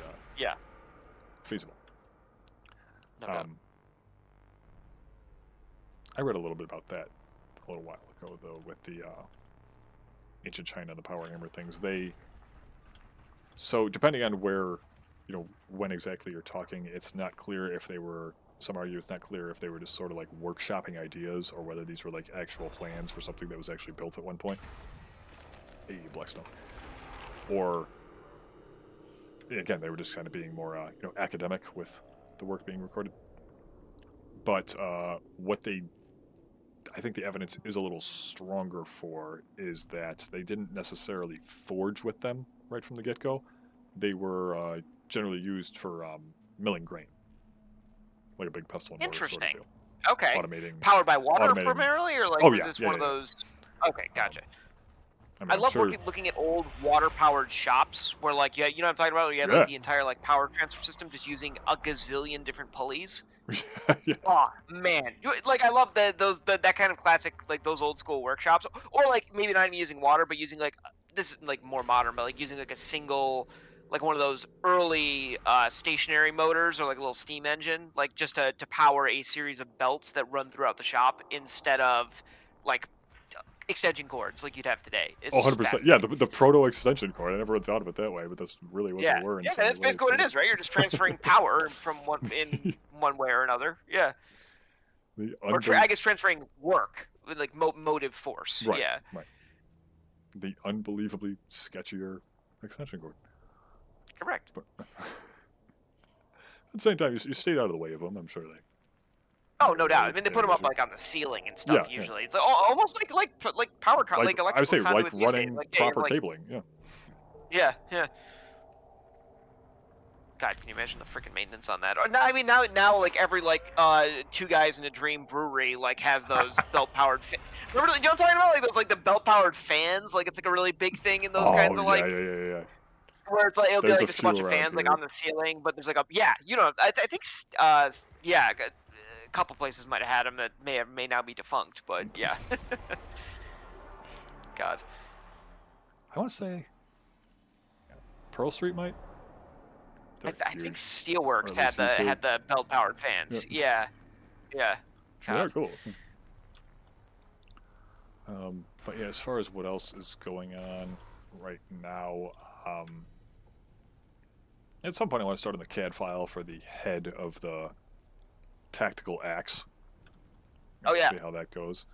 feasible. No doubt. I read a little bit about that a little while ago, though, with the ancient China and the power hammer things. So depending on where, when exactly you're talking, it's not clear if they were. Some argue it's not clear if they were just sort of like workshopping ideas or whether these were like actual plans for something that was actually built at one point. Hey, Blackstone. Or again, they were just kind of being more academic with the work being recorded. But what I think the evidence is a little stronger for is that they didn't necessarily forge with them right from the get-go. They were generally used for milling grain, like a big pestle and mortar sort of deal. Okay. Automating. Powered by water primarily, or like was this one of those? Okay, gotcha. I love looking at old water-powered shops where, like, what I'm talking about. You have like the entire like power transfer system just using a gazillion different pulleys. Oh man, like I love that kind of classic, like those old school workshops, or like maybe not even using water, but using like this is like more modern, but like using like a single, like one of those early stationary motors or like a little steam engine, like just to power a series of belts that run throughout the shop instead of like extension cords like you'd have today. It's 100%. Yeah, the proto extension cord. I never had thought of it that way, but that's really what they were. Yeah, that's basically what it is, right? You're just transferring power from one way or another. Yeah. I guess transferring work, like motive force. Right, yeah. Right. The unbelievably sketchier extension cord. Correct. But at the same time, you stayed out of the way of them. I'm sure they. Oh, no doubt. I mean, they put them up like on the ceiling and stuff. Usually, it's like, almost like power cut, like electrical. I would say like running like, proper cabling. Yeah. Yeah. God, can you imagine the freaking maintenance on that? Or, no, I mean, now, like every like two guys in a dream brewery like has those belt powered. Remember, you know what I'm talking about? Like those the belt powered fans. Like it's like a really big thing in those Oh kinds of yeah, like yeah, yeah, yeah. where it's like it'll be There's like a just a few bunch of around fans like here. on the ceiling, but there's like a I think yeah, a couple places might have had them that may now be defunct, but yeah. God. I want to say Pearl Street might. They're I think huge, or Steelworks at least used to. had the belt powered fans. Yeah. Yeah. They are God. cool. But yeah, as far as what else is going on right now, at some point I want to start on the CAD file for the head of the tactical axe. Oh yeah. See how that goes.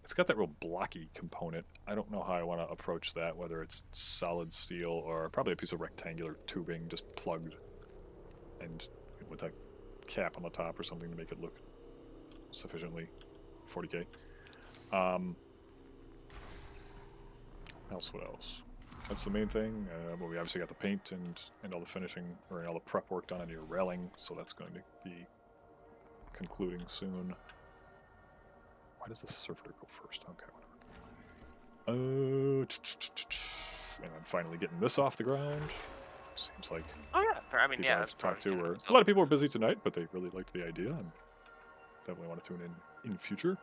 It's got that real blocky component. I don't know how I want to approach that, whether it's solid steel or probably a piece of rectangular tubing just plugged and with a cap on the top or something to make it look sufficiently 40K. What else? That's the main thing. Well, we obviously got the paint and all the finishing, or all the prep work done on your railing, so that's going to be concluding soon. Why does the servitor go first? Okay, whatever. And then finally getting this off the ground. Seems like Oh yeah. I mean, yeah. I've That's talked to probably were gonna a lot of people were busy tonight, but they really liked the idea and definitely want to tune in future.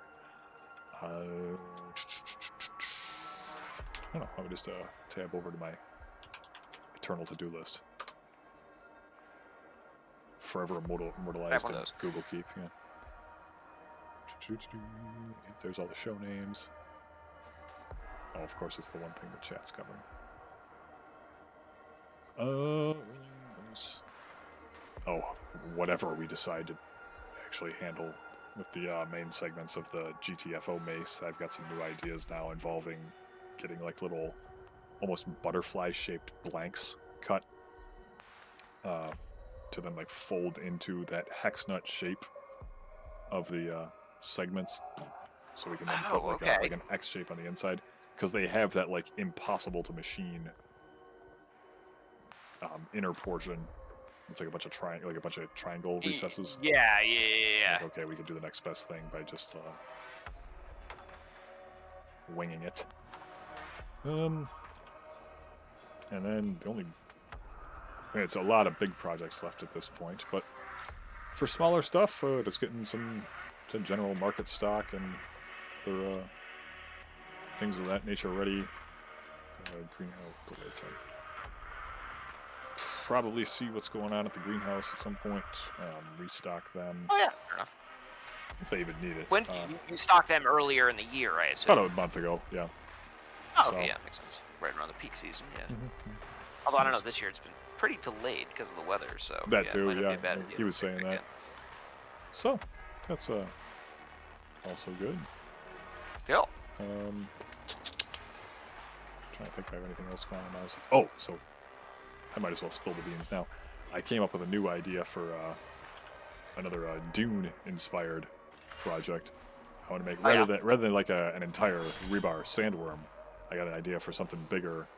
I don't know. I would just tab over to my eternal to-do list. Forever immortalized in Google Keep. Yeah. There's all the show names. Oh, of course, it's the one thing the chat's covering. Whatever we decide to actually handle with the main segments of the GTFO mace, I've got some new ideas now involving getting like little, almost butterfly-shaped blanks cut to then like fold into that hex nut shape of the segments, so we can then put like an X shape on the inside, because they have that like impossible to machine inner portion. It's like a bunch of triangle recesses. Yeah. Like, okay, we could do the next best thing by just winging it. And then it's a lot of big projects left at this point, but for smaller stuff, just getting some general market stock and their things of that nature ready. Greenhouse delay type. Probably see what's going on at the greenhouse at some point. Restock them. Oh yeah, fair enough. If they even need it. When you stocked them earlier in the year, I assume? About a month ago, yeah. Oh, okay, yeah, makes sense. Right around the peak season, yeah. Although I don't know, this year it's been pretty delayed because of the weather, so that yeah, too, might not be yeah. a bad idea He was saying that. again. So that's also good. Cool. Trying to think if I have anything else going on now. Oh, so I might as well spill the beans now. I came up with a new idea for another Dune-inspired project. I want to make rather than like an entire rebar sandworm. I got an idea for something bigger,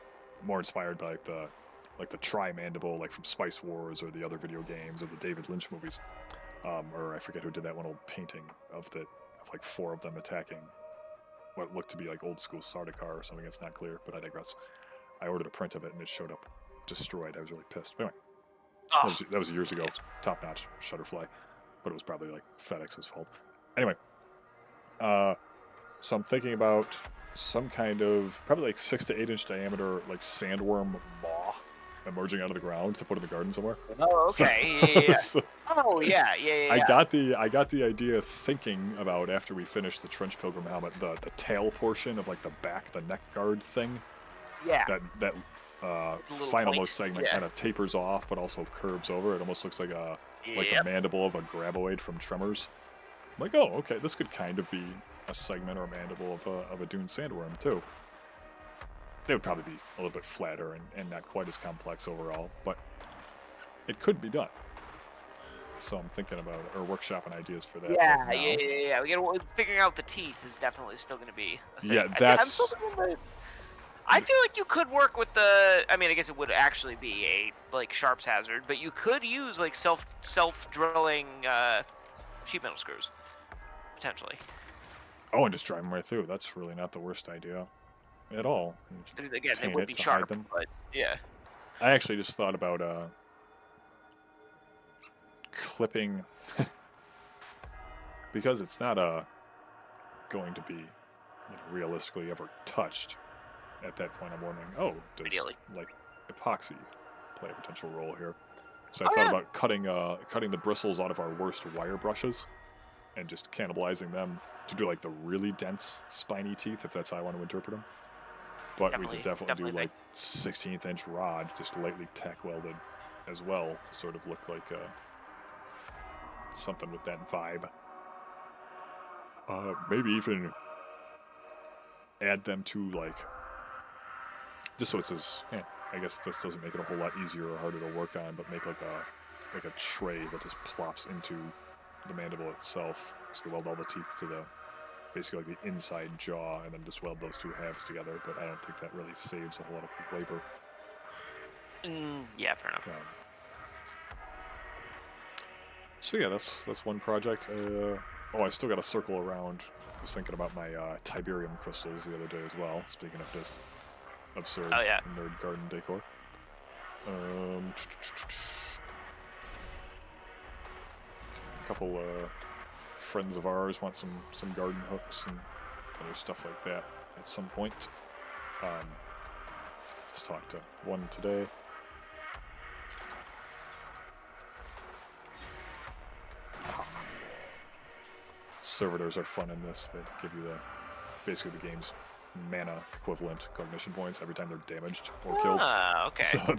more inspired by like the tri-mandible, like from Spice Wars or the other video games or the David Lynch movies. Or I forget who did that one old painting of like four of them attacking what looked to be like old school Sardaukar or something. It's not clear, but I digress. I ordered a print of it and it showed up destroyed. I was really pissed. But anyway, that was years ago. Top notch Shutterfly, but it was probably like FedEx's fault. Anyway, so I'm thinking about some kind of probably like 6 to 8 inch diameter like sandworm maw emerging out of the ground to put in the garden somewhere. Oh, okay. So, yeah. I got the idea thinking about after we finished the Trench Pilgrim helmet, the tail portion of like the back, the neck guard thing. Yeah. That finalmost segment kind of tapers off, but also curves over. It almost looks like the mandible of a graboid from Tremors. I'm like, oh, okay, this could kind of be a segment or a mandible of a Dune sandworm too. They would probably be a little bit flatter and not quite as complex overall, but it could be done. So I'm thinking about it, or workshopping ideas for that. Yeah. Figuring out the teeth is definitely still going to be a thing. Yeah, that's. I feel like you could work with the. I mean, I guess it would actually be a like sharps hazard, but you could use like self drilling sheet metal screws potentially. Oh, and just drive them right through. That's really not the worst idea at all. You just Again, they paint would it be to hide sharp, them. but yeah. I actually just thought about clipping because it's not going to be realistically ever touched. At that point, I'm wondering, oh, does Ideally. like epoxy play a potential role here? So I Oh thought yeah. about cutting the bristles out of our worst wire brushes and just cannibalizing them to do like the really dense spiny teeth, if that's how I want to interpret them. But we could definitely do like 16th inch rod, just lightly tack welded as well to sort of look like something with that vibe. Maybe even add them to like, just so it's as, I guess this doesn't make it a whole lot easier or harder to work on, but make like a tray that just plops into the mandible itself. So you weld all the teeth to the, basically like the inside jaw, and then just weld those two halves together. But I don't think that really saves a whole lot of labor. Yeah, fair enough. So yeah, that's one project. Oh, I still got to circle around. I was thinking about my Tiberium crystals the other day as well. Speaking of just absurd nerd garden decor. A couple friends of ours want some garden hooks and other stuff like that at some point. Just talked to one today. Servitors are fun in this. They give you basically the game's mana equivalent cognition points every time they're damaged or killed. Ah, okay. So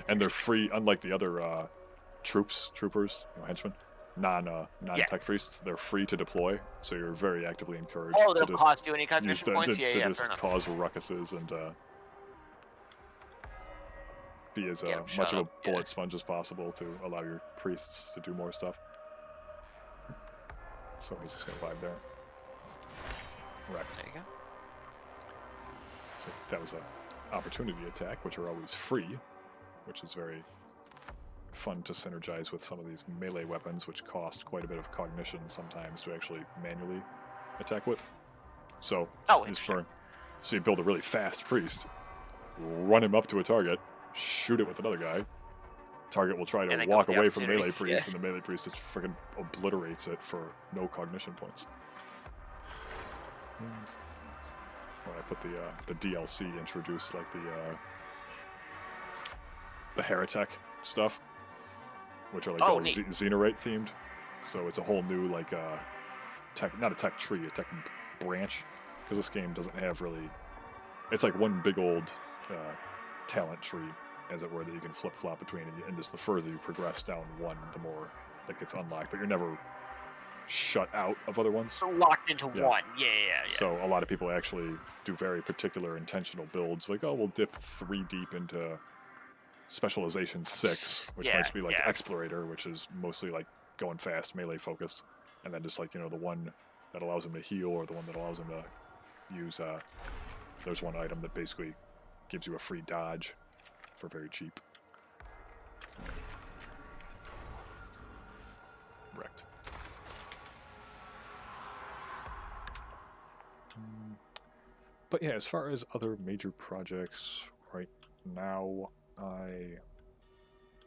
they're free, unlike the other troopers, henchmen, non-tech priests. They're free to deploy, so you're very actively encouraged to just cost you any use cognition them points. to just cause ruckuses and be as much of a bullet sponge as possible to allow your priests to do more stuff. So he's just gonna vibe there. Right. There you go. So that was an opportunity attack, which are always free, which is very fun to synergize with some of these melee weapons, which cost quite a bit of cognition sometimes to actually manually attack with. So so you build a really fast priest, run him up to a target, shoot it with another guy. Target will try to walk away from melee priest, and the melee priest just freaking obliterates it for no cognition points. When I put the DLC, introduced like the heretic stuff, which are like all Xenorite themed. So it's a whole new like tech, not a tech tree, a tech branch, because this game doesn't have really. It's like one big old talent tree, as it were, that you can flip-flop between, and just the further you progress down one, the more that gets unlocked, but you're never shut out of other ones. Locked into one, yeah. So a lot of people actually do very particular intentional builds, like, oh, we'll dip 3 deep into Specialization 6, which might be like Explorator, which is mostly like going fast, melee focused, and then just like, the one that allows them to heal, or the one that allows them to use, there's one item that basically gives you a free dodge for very cheap. Wrecked. But yeah, as far as other major projects right now, I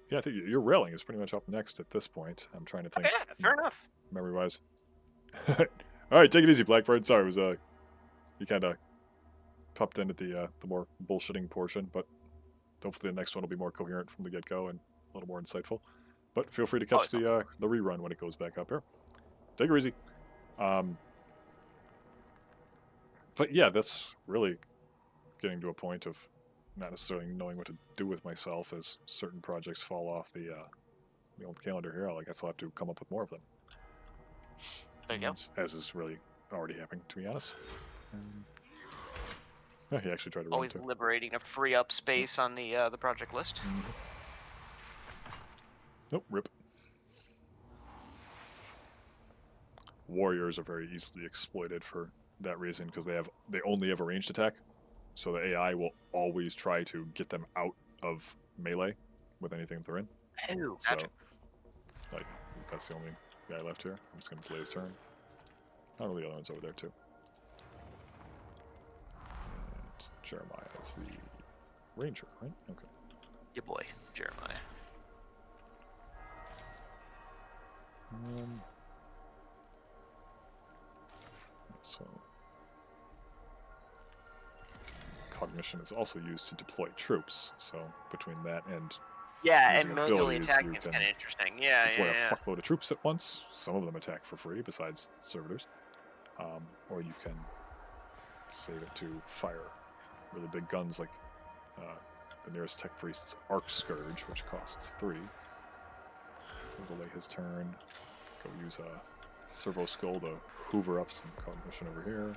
think your railing is pretty much up next at this point. I'm trying to think. Yeah, fair enough. Memory-wise. All right, take it easy, Blackbird. Sorry, it was you kind of popped in at the more bullshitting portion, but hopefully the next one will be more coherent from the get-go and a little more insightful. But feel free to catch the rerun when it goes back up here. Take it easy. But yeah, that's really getting to a point of not necessarily knowing what to do with myself as certain projects fall off the old calendar here. I guess I'll have to come up with more of them. There you go. As is really already happening, to be honest. Yeah, he actually tried to always liberating to free up space on the project list. Nope, rip. Warriors are very easily exploited for that reason, because they only have a ranged attack, So the AI will always try to get them out of melee with anything that they're in. Oh, So, gotcha. like, that's the only guy left here. I'm just going to delay his turn. Oh, the other one's over there, too. And Jeremiah is the ranger, right? Okay. Your boy, Jeremiah. So, cognition is also used to deploy troops. So between that and Yeah, using and manually abilities, attacking you is can kind of interesting. Yeah, deploy yeah. a fuckload of troops at once. Some of them attack for free, besides servitors. Or you can save it to fire really big guns like the nearest tech priest's Arc Scourge, which costs 3. We'll delay his turn. Go use a Servo Skull to hoover up some cognition over here.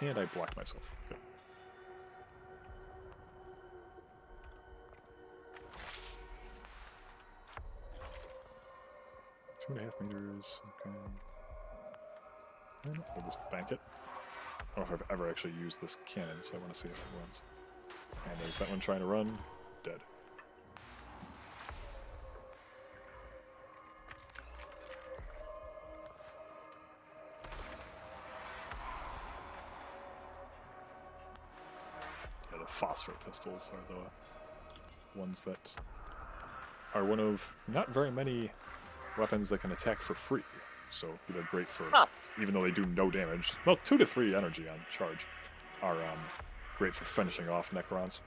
And I blocked myself. Good. Two and a half meters. Okay. And we'll just bank it. I don't know if I've ever actually used this cannon, so I want to see how it runs. And there's that one trying to run. Dead. Yeah, the phosphor pistols are the ones that are one of not very many weapons that can attack for free. So they're great for, even though they do no damage. Well, 2 to 3 energy on charge are great for finishing off Necrons.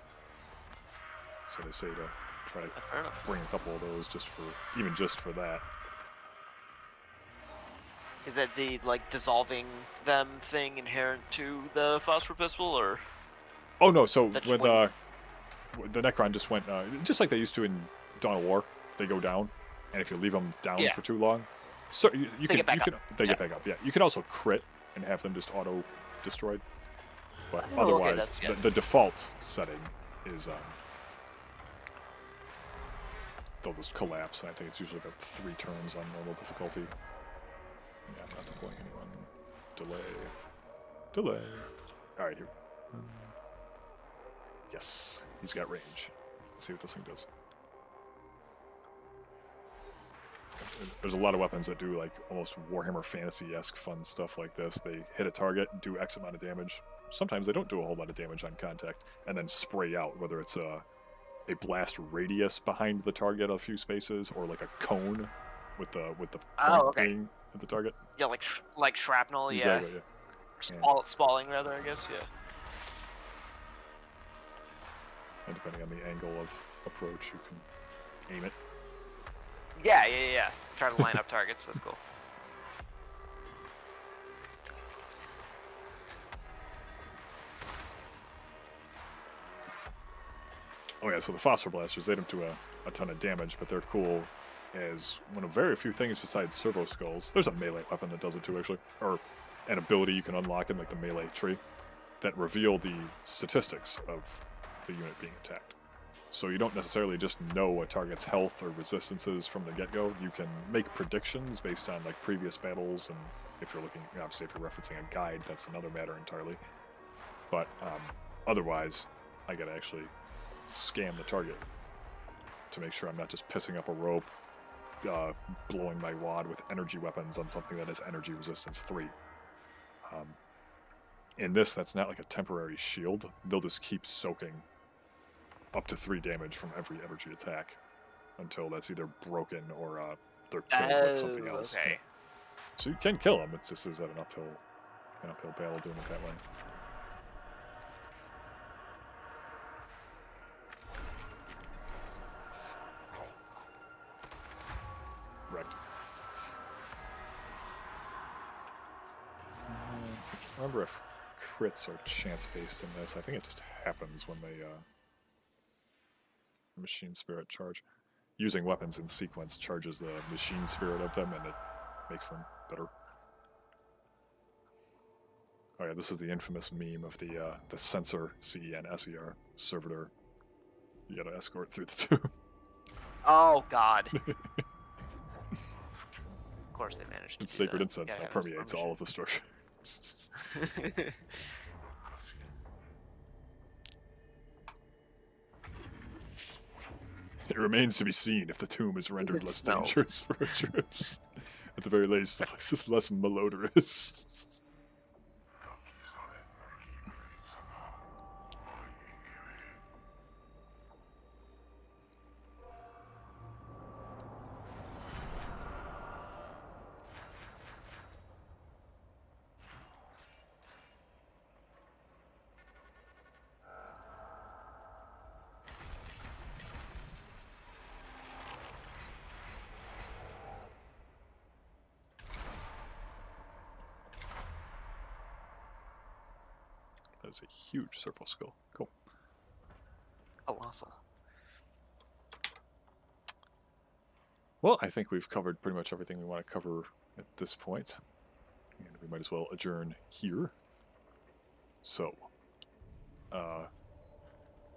So they say to try to bring a couple of those even just for that. Is that the like dissolving them thing inherent to the phosphor pistol, or? Oh no! So when the Necron just went, just like they used to in Dawn of War, they go down, and if you leave them down for too long, so you can get back up. Yeah, you can also crit and have them just auto destroyed, but otherwise the default setting is they'll just collapse, and I think it's usually about 3 turns on normal difficulty. Yeah, I'm not deploying anyone. Delay. All right, here. Yes, he's got range. Let's see what this thing does. There's a lot of weapons that do like almost Warhammer Fantasy-esque fun stuff like this. They hit a target, do X amount of damage. Sometimes they don't do a whole lot of damage on contact, and then spray out, whether it's a blast radius behind the target a few spaces, or like a cone with the point being at the target. Yeah, like shrapnel. Exactly, yeah. Spalling rather, I guess. Yeah. And depending on the angle of approach, you can aim it. Yeah. Try to line up targets. That's cool. Oh yeah, so the phosphor blasters, they don't do a ton of damage, but they're cool as one of very few things besides servo skulls. There's a melee weapon that does it too, actually, or an ability you can unlock in like the melee tree that reveal the statistics of the unit being attacked. So you don't necessarily just know a target's health or resistances from the get-go. You can make predictions based on like previous battles, and if you're looking, obviously if you're referencing a guide, that's another matter entirely. But otherwise, I gotta actually scan the target to make sure I'm not just pissing up a rope, blowing my wad with energy weapons on something that has energy resistance 3. In this, that's not like a temporary shield. They'll just keep soaking up to 3 damage from every energy attack until that's either broken or they're killed with something else. Okay. Yeah. So you can kill them. It just is at an uphill battle doing it that way. Wrecked. I can't remember if crits are chance-based in this. I think it just happens when they machine spirit charge. Using weapons in sequence charges the machine spirit of them, and it makes them better. Oh yeah, this is the infamous meme of the sensor CEN SER servitor. You gotta escort through the 2. Oh God. Of course they managed to Its do sacred that. incense Gotta now have his permeates all of the structure. permission. It remains to be seen if the tomb is rendered It less smells. dangerous for our troops. At the very least, the place is less malodorous. That is a huge surplus skull. Cool. Colossal. Well, I think we've covered pretty much everything we want to cover at this point. And we might as well adjourn here. So,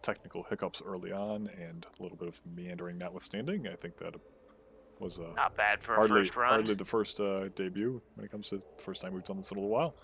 technical hiccups early on and a little bit of meandering notwithstanding, I think that was Not bad for a hardly first run. hardly the first debut when it comes to the first time we've done this in a little while.